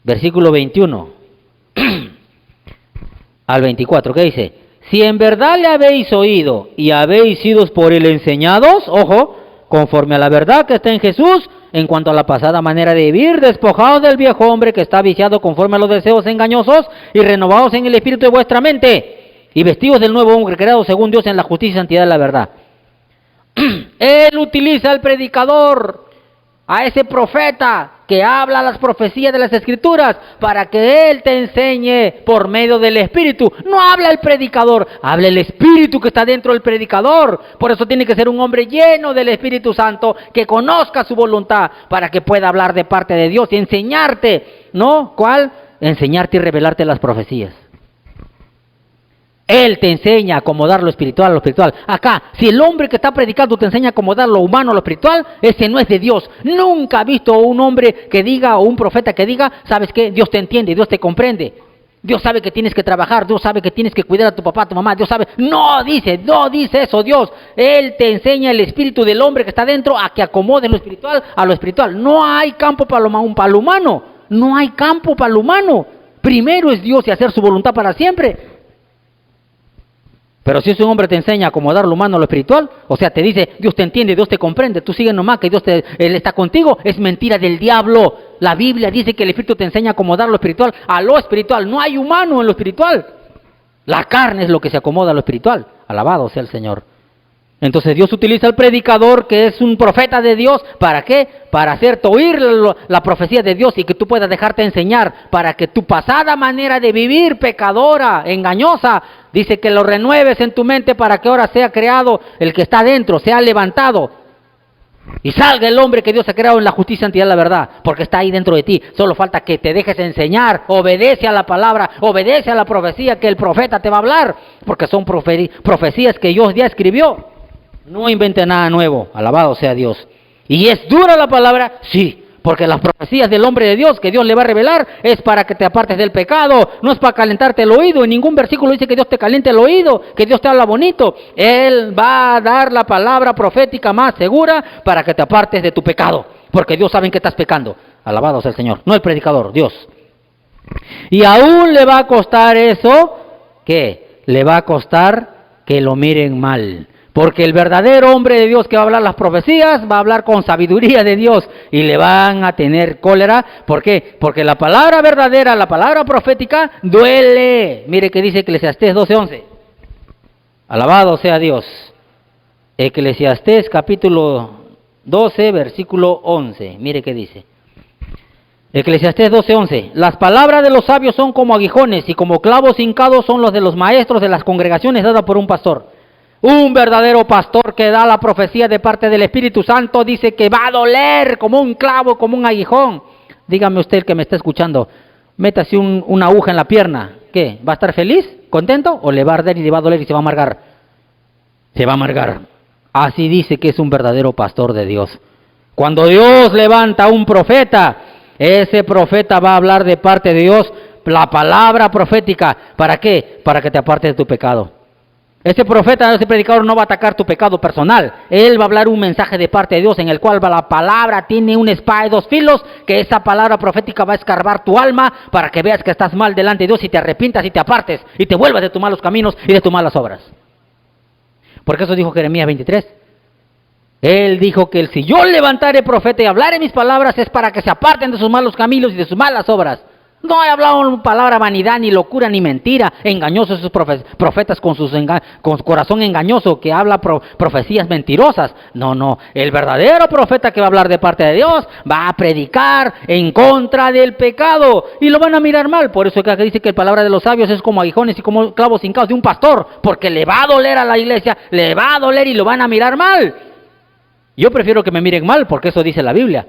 versículo 21. Al 24, ¿qué dice? Si en verdad le habéis oído y habéis sido por él enseñados, ojo, conforme a la verdad que está en Jesús, en cuanto a la pasada manera de vivir, despojados del viejo hombre que está viciado conforme a los deseos engañosos y renovados en el espíritu de vuestra mente, y vestidos del nuevo hombre creado según Dios en la justicia y santidad de la verdad. Él utiliza al predicador, a ese profeta que habla las profecías de las Escrituras, para que él te enseñe por medio del Espíritu. No habla el predicador, habla el Espíritu que está dentro del predicador. Por eso tiene que ser un hombre lleno del Espíritu Santo, que conozca su voluntad, para que pueda hablar de parte de Dios y enseñarte, ¿no? ¿Cuál? Enseñarte y revelarte las profecías. Él te enseña a acomodar lo espiritual a lo espiritual. Acá, si el hombre que está predicando te enseña a acomodar lo humano a lo espiritual, ese no es de Dios. Nunca he visto un hombre que diga, o un profeta que diga, ¿sabes qué? Dios te entiende, Dios te comprende. Dios sabe que tienes que trabajar, Dios sabe que tienes que cuidar a tu papá, a tu mamá, Dios sabe. No dice eso Dios. Él te enseña el espíritu del hombre que está dentro a que acomode lo espiritual a lo espiritual. No hay campo para lo humano. No hay campo para lo humano. Primero es Dios y hacer su voluntad para siempre. Pero si ese hombre te enseña a acomodar lo humano a lo espiritual, o sea, te dice, Dios te entiende, Dios te comprende, tú sigues nomás que Él está contigo, es mentira del diablo. La Biblia dice que el Espíritu te enseña a acomodar lo espiritual a lo espiritual. No hay humano en lo espiritual. La carne es lo que se acomoda a lo espiritual. Alabado sea el Señor. Entonces Dios utiliza al predicador, que es un profeta de Dios, ¿para qué? Para hacerte oír la profecía de Dios y que tú puedas dejarte enseñar, para que tu pasada manera de vivir, pecadora, engañosa, dice que lo renueves en tu mente para que ahora sea creado el que está dentro, sea levantado y salga el hombre que Dios ha creado en la justicia, santidad y la verdad, porque está ahí dentro de ti. Solo falta que te dejes enseñar, obedece a la palabra, obedece a la profecía que el profeta te va a hablar, porque son profecías que Dios ya escribió. No invente nada nuevo, alabado sea Dios. ¿Y es dura la palabra? Sí, porque las profecías del hombre de Dios que Dios le va a revelar es para que te apartes del pecado, no es para calentarte el oído. En ningún versículo dice que Dios te caliente el oído, que Dios te habla bonito. Él va a dar la palabra profética más segura para que te apartes de tu pecado, porque Dios sabe que estás pecando. Alabado sea el Señor, no el predicador, Dios. Y aún le va a costar eso, ¿qué? Le va a costar que lo miren mal. Porque el verdadero hombre de Dios que va a hablar las profecías, va a hablar con sabiduría de Dios y le van a tener cólera. ¿Por qué? Porque la palabra verdadera, la palabra profética, duele. Mire que dice Eclesiastés 12:11. Alabado sea Dios. Eclesiastés capítulo 12, versículo 11. Mire que dice. Eclesiastés 12:11. Las palabras de los sabios son como aguijones y como clavos hincados son los de los maestros de las congregaciones dadas por un pastor. Un verdadero pastor que da la profecía de parte del Espíritu Santo dice que va a doler como un clavo, como un aguijón. Dígame usted que me está escuchando, métase una aguja en la pierna. ¿Qué? ¿Va a estar feliz? ¿Contento? ¿O le va a arder y le va a doler y se va a amargar? Se va a amargar. Así dice que es un verdadero pastor de Dios. Cuando Dios levanta a un profeta, ese profeta va a hablar de parte de Dios la palabra profética. ¿Para qué? Para que te apartes de tu pecado. Ese profeta, ese predicador no va a atacar tu pecado personal. Él va a hablar un mensaje de parte de Dios en el cual la palabra tiene una espada de dos filos, que esa palabra profética va a escarbar tu alma para que veas que estás mal delante de Dios y te arrepientas y te apartes y te vuelvas de tus malos caminos y de tus malas obras. Porque eso dijo Jeremías 23. Él dijo que si yo levantare profeta y hablare mis palabras es para que se aparten de sus malos caminos y de sus malas obras. No he hablado palabra vanidad, ni locura, ni mentira. Engañosos esos profetas con su corazón engañoso que habla profecías mentirosas. No. El verdadero profeta que va a hablar de parte de Dios va a predicar en contra del pecado. Y lo van a mirar mal. Por eso que dice que la palabra de los sabios es como aguijones y como clavos hincados de un pastor. Porque le va a doler a la iglesia, le va a doler y lo van a mirar mal. Yo prefiero que me miren mal porque eso dice la Biblia.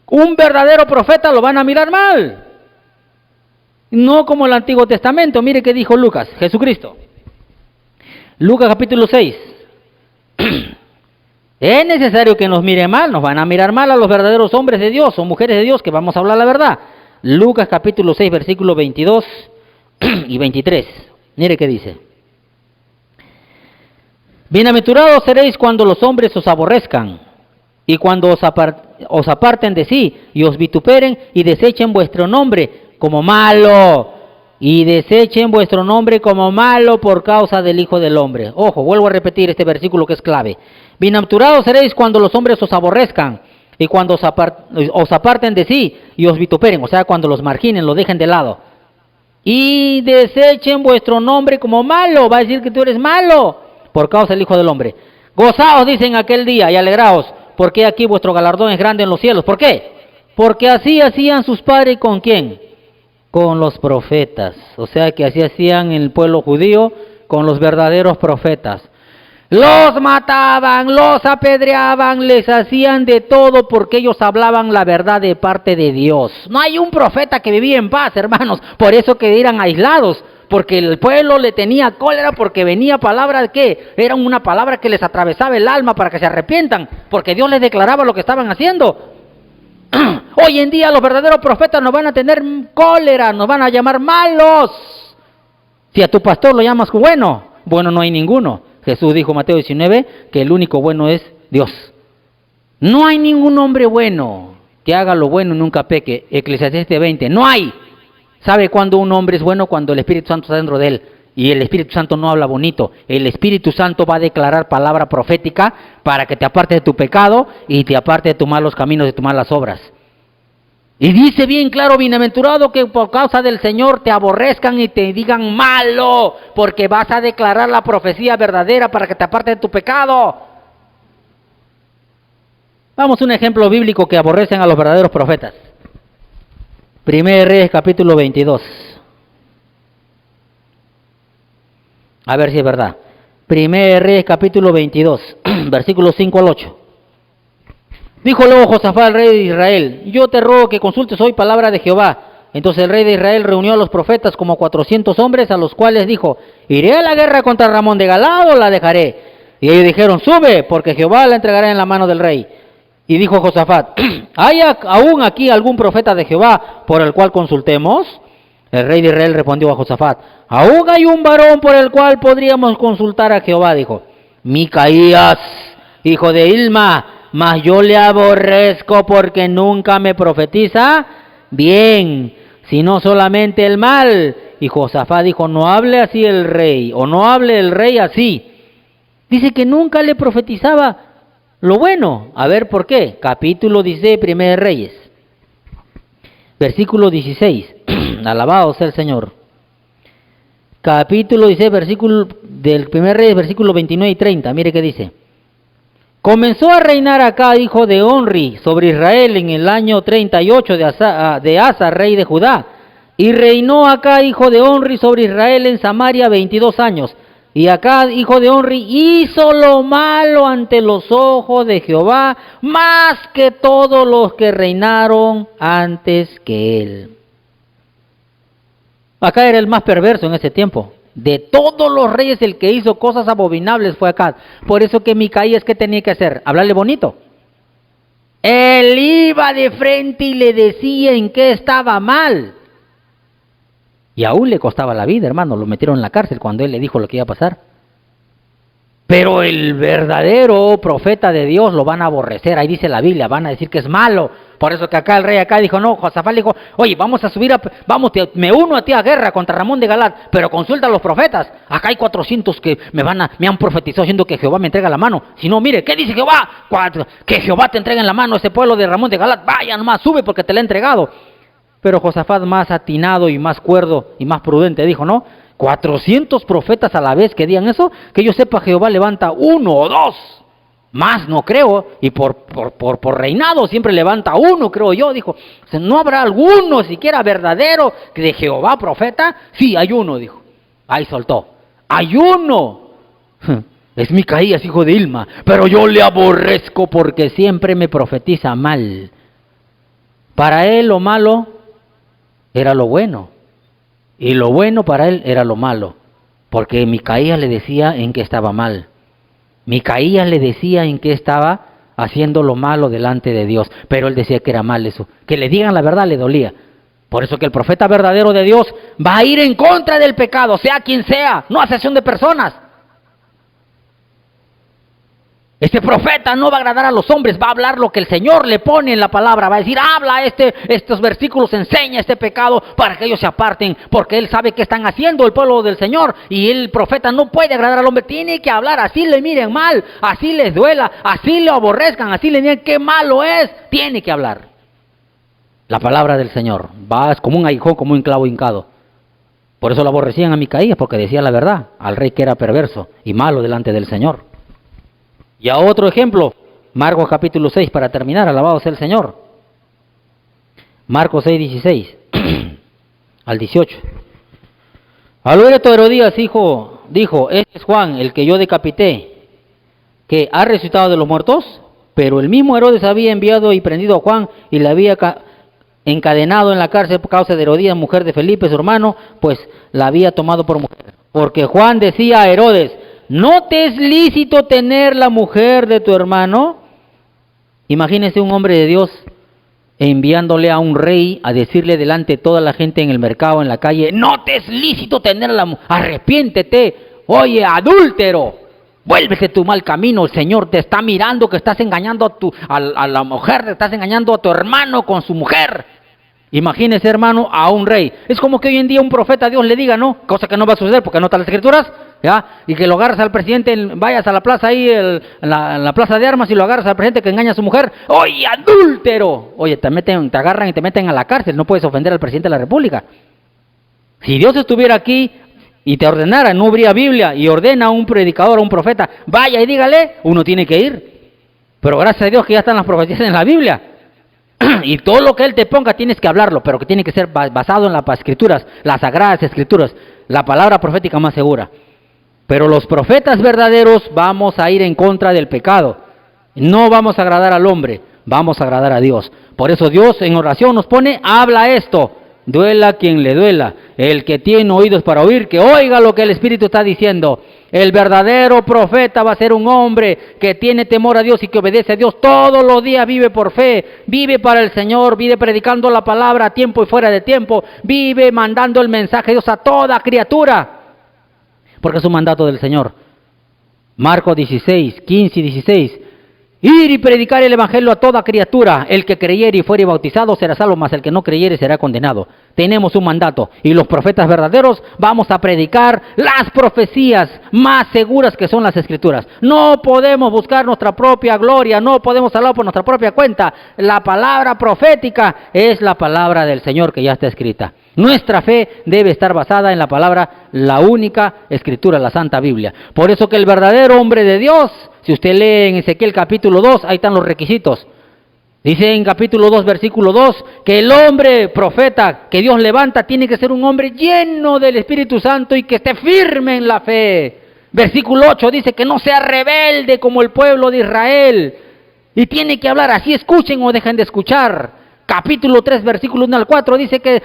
Un verdadero profeta lo van a mirar mal. No como el Antiguo Testamento. Mire qué dijo Lucas, Jesucristo. Lucas capítulo 6. Es necesario que nos mire mal, nos van a mirar mal a los verdaderos hombres de Dios o mujeres de Dios que vamos a hablar la verdad. Lucas capítulo 6, versículo 22 y 23. Mire qué dice. Bienaventurados seréis cuando los hombres os aborrezcan y cuando os aparten de sí y os vituperen y desechen vuestro nombre como malo, y desechen vuestro nombre como malo por causa del Hijo del Hombre. Ojo, vuelvo a repetir este versículo que es clave. Bienaventurados seréis cuando los hombres os aborrezcan y cuando os aparten de sí y os vituperen, o sea, cuando los marginen, lo dejen de lado. Y desechen vuestro nombre como malo, va a decir que tú eres malo por causa del Hijo del Hombre. Gozaos, dicen aquel día, y alegraos, porque aquí vuestro galardón es grande en los cielos. ¿Por qué? Porque así hacían sus padres ¿con quién? Con los profetas. O sea que así hacían el pueblo judío con los verdaderos profetas. Los mataban, los apedreaban, les hacían de todo porque ellos hablaban la verdad de parte de Dios. No hay un profeta que vivía en paz, hermanos. Por eso que eran aislados. Porque el pueblo le tenía cólera porque venía palabra que era una palabra que les atravesaba el alma para que se arrepientan. Porque Dios les declaraba lo que estaban haciendo. Hoy en día los verdaderos profetas nos van a tener cólera, nos van a llamar malos. Si a tu pastor lo llamas bueno, bueno no hay ninguno. Jesús dijo en Mateo 19 que el único bueno es Dios. No hay ningún hombre bueno que haga lo bueno y nunca peque. Eclesiastés 20, no hay. ¿Sabe cuándo un hombre es bueno? Cuando el Espíritu Santo está dentro de él. Y el Espíritu Santo no habla bonito. El Espíritu Santo va a declarar palabra profética para que te aparte de tu pecado y te aparte de tus malos caminos, de tus malas obras. Y dice bien claro, bienaventurado que por causa del Señor te aborrezcan y te digan malo, porque vas a declarar la profecía verdadera para que te aparte de tu pecado. Vamos a un ejemplo bíblico que aborrecen a los verdaderos profetas. Primera de Reyes, capítulo 22. A ver si es verdad. Primera de Reyes, capítulo 22, versículos 5 al 8. Dijo luego Josafat al rey de Israel: yo te ruego que consultes hoy palabra de Jehová. Entonces el rey de Israel reunió a los profetas como 400 hombres, a los cuales dijo: ¿iré a la guerra contra Ramón de Galad o la dejaré? Y ellos dijeron: sube, porque Jehová la entregará en la mano del rey. Y dijo Josafat: ¿hay aún aquí algún profeta de Jehová por el cual consultemos? El rey de Israel respondió a Josafat: aún hay un varón por el cual podríamos consultar a Jehová, dijo: Micaías, hijo de Ilma, mas yo le aborrezco porque nunca me profetiza bien, sino solamente el mal. Y Josafat dijo: no hable así el rey, o no hable el rey así. Dice que nunca le profetizaba lo bueno. A ver, ¿por qué? Capítulo 16, Primera de Reyes. Versículo 16. Alabado sea el Señor. Capítulo 16, versículo del Primer Reyes, versículo 29 y 30. Mire qué dice. Comenzó a reinar Acá, hijo de Onri, sobre Israel en el año 38 de Asa, rey de Judá. Y reinó Acá, hijo de Onri, sobre Israel en Samaria 22 años. Y Acá, hijo de Onri, hizo lo malo ante los ojos de Jehová, más que todos los que reinaron antes que él. Acá era el más perverso en ese tiempo. De todos los reyes, el que hizo cosas abominables fue Acá. Por eso que Micaías, ¿qué tenía que hacer? Hablarle bonito. Él iba de frente y le decía en qué estaba mal. Y aún le costaba la vida, hermano. Lo metieron en la cárcel cuando él le dijo lo que iba a pasar. Pero el verdadero profeta de Dios lo van a aborrecer. Ahí dice la Biblia, van a decir que es malo. Por eso que acá el rey acá dijo: no, Josafat dijo: oye, vamos a subir, me uno a ti a guerra contra Ramón de Galad, pero consulta a los profetas. Acá hay 400 que me han profetizado diciendo que Jehová me entrega la mano. Si no, mire, ¿qué dice Jehová? Que Jehová te entrega en la mano ese pueblo de Ramón de Galad. Vaya nomás, sube porque te lo he entregado. Pero Josafat, más atinado y más cuerdo y más prudente, dijo: no, 400 profetas a la vez que digan eso, que yo sepa Jehová levanta uno o dos. Más no creo, y por reinado siempre levanta uno, creo yo. Dijo: ¿no habrá alguno siquiera verdadero de Jehová profeta? Sí, hay uno, dijo. Ahí soltó: hay uno. Es Micaías, hijo de Ilma, pero yo le aborrezco porque siempre me profetiza mal. Para él lo malo era lo bueno, y lo bueno para él era lo malo, porque Micaías le decía en qué estaba mal. Micaías le decía en qué estaba haciendo lo malo delante de Dios, pero él decía que era mal eso. Que le digan la verdad le dolía. Por eso que el profeta verdadero de Dios va a ir en contra del pecado, sea quien sea, no a excepción de personas. Este profeta no va a agradar a los hombres, va a hablar lo que el Señor le pone en la palabra, va a decir: habla estos versículos, enseña este pecado para que ellos se aparten, porque él sabe qué están haciendo el pueblo del Señor, y el profeta no puede agradar al hombre, tiene que hablar, así le miren mal, así les duela, así le aborrezcan, así le digan qué malo es, tiene que hablar. La palabra del Señor, va como un aguijón, como un clavo hincado. Por eso lo aborrecían a Micaías, porque decía la verdad, al rey que era perverso y malo delante del Señor. Y a otro ejemplo, Marcos capítulo 6, para terminar, alabado sea el Señor. Marcos 6, 16 al 18. Al oír esto, Herodías dijo: este es Juan, el que yo decapité, que ha resucitado de los muertos. Pero el mismo Herodes había enviado y prendido a Juan y le había encadenado en la cárcel por causa de Herodías, mujer de Felipe, su hermano, pues la había tomado por mujer. Porque Juan decía a Herodes: ¿no te es lícito tener la mujer de tu hermano? Imagínese un hombre de Dios enviándole a un rey a decirle delante de toda la gente en el mercado, en la calle: no te es lícito tener la mujer, arrepiéntete, oye, adúltero, vuélvete tu mal camino, el Señor te está mirando que estás engañando a la mujer, te estás engañando a tu hermano con su mujer. Imagínese, hermano, a un rey. Es como que hoy en día un profeta a Dios le diga, ¿no? Cosa que no va a suceder porque no están las escrituras, ¿ya? Y que lo agarras al presidente, vayas a la plaza ahí, la plaza de armas, y lo agarras al presidente que engaña a su mujer. ¡Oye, adúltero! Oye, te agarran y te meten a la cárcel. No puedes ofender al presidente de la República. Si Dios estuviera aquí y te ordenara, no habría Biblia, y ordena a un predicador, a un profeta, vaya y dígale, uno tiene que ir. Pero gracias a Dios que ya están las profecías en la Biblia. Y todo lo que Él te ponga tienes que hablarlo, pero que tiene que ser basado en las escrituras, las sagradas escrituras, la palabra profética más segura. Pero los profetas verdaderos vamos a ir en contra del pecado. No vamos a agradar al hombre, vamos a agradar a Dios. Por eso Dios en oración nos pone, habla esto, duela quien le duela. El que tiene oídos para oír, que oiga lo que el Espíritu está diciendo. El verdadero profeta va a ser un hombre que tiene temor a Dios y que obedece a Dios todos los días, vive por fe, vive para el Señor, vive predicando la palabra a tiempo y fuera de tiempo, vive mandando el mensaje de Dios a toda criatura, porque es un mandato del Señor. Marcos 16, 15 y 16. Ir y predicar el evangelio a toda criatura. El que creyere y fuere bautizado será salvo, mas el que no creyere será condenado. Tenemos un mandato, y los profetas verdaderos vamos a predicar las profecías más seguras que son las escrituras. No podemos buscar nuestra propia gloria, no podemos hablar por nuestra propia cuenta. La palabra profética es la palabra del Señor que ya está escrita. Nuestra fe debe estar basada en la palabra, la única escritura, la Santa Biblia. Por eso que el verdadero hombre de Dios, si usted lee en Ezequiel capítulo 2, ahí están los requisitos. Dice en capítulo 2, versículo 2, que el hombre profeta que Dios levanta tiene que ser un hombre lleno del Espíritu Santo y que esté firme en la fe. Versículo 8 dice que no sea rebelde como el pueblo de Israel. Y tiene que hablar así, escuchen o dejen de escuchar. Capítulo 3, versículo 1 al 4 dice que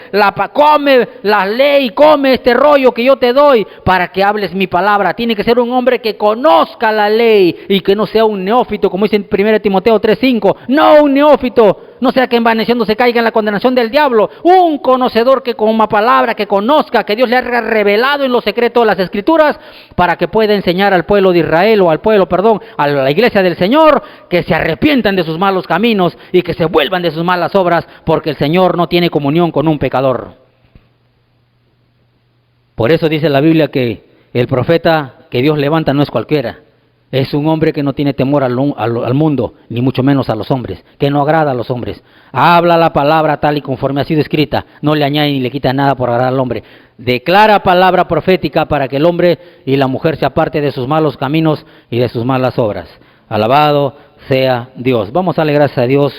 come la ley, come este rollo que yo te doy para que hables mi palabra. Tiene que ser un hombre que conozca la ley y que no sea un neófito, como dice en 1 Timoteo 3:5. No un neófito, no sea que envaneciendo se caiga en la condenación del diablo. Un conocedor que con una palabra, que conozca, que Dios le haya revelado en los secretos de las escrituras para que pueda enseñar al pueblo de Israel, o a la iglesia del Señor, que se arrepientan de sus malos caminos y que se vuelvan de sus malas obras, porque el Señor no tiene comunión con un pecador. Por eso dice la Biblia que el profeta que Dios levanta no es cualquiera. Es un hombre que no tiene temor al mundo, ni mucho menos a los hombres, que no agrada a los hombres. Habla la palabra tal y conforme ha sido escrita, no le añade ni le quita nada por agradar al hombre. Declara palabra profética para que el hombre y la mujer se aparte de sus malos caminos y de sus malas obras. Alabado sea Dios. Vamos a darle gracias a Dios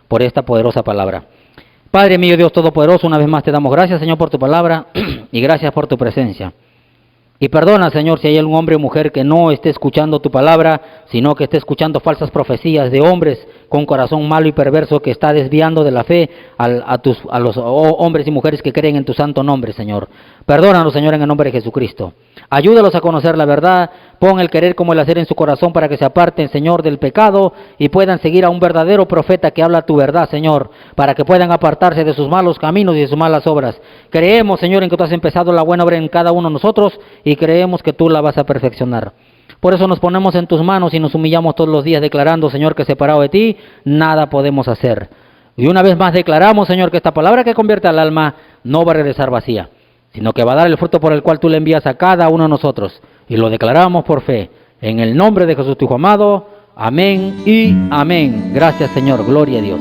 por esta poderosa palabra. Padre mío, Dios Todopoderoso, una vez más te damos gracias, Señor, por tu palabra y gracias por tu presencia. Y perdona, Señor, si hay algún hombre o mujer que no esté escuchando tu palabra, sino que esté escuchando falsas profecías de hombres con corazón malo y perverso que está desviando de la fe a los hombres y mujeres que creen en tu santo nombre, Señor. Perdónanos, Señor, en el nombre de Jesucristo. Ayúdalos a conocer la verdad, pon el querer como el hacer en su corazón para que se aparten, Señor, del pecado y puedan seguir a un verdadero profeta que habla tu verdad, Señor, para que puedan apartarse de sus malos caminos y de sus malas obras. Creemos, Señor, en que tú has empezado la buena obra en cada uno de nosotros y creemos que tú la vas a perfeccionar. Por eso nos ponemos en tus manos y nos humillamos todos los días declarando, Señor, que separado de ti, nada podemos hacer. Y una vez más declaramos, Señor, que esta palabra que convierte al alma no va a regresar vacía, sino que va a dar el fruto por el cual tú le envías a cada uno de nosotros. Y lo declaramos por fe. En el nombre de Jesús, tu Hijo amado. Amén y amén. Gracias, Señor. Gloria a Dios.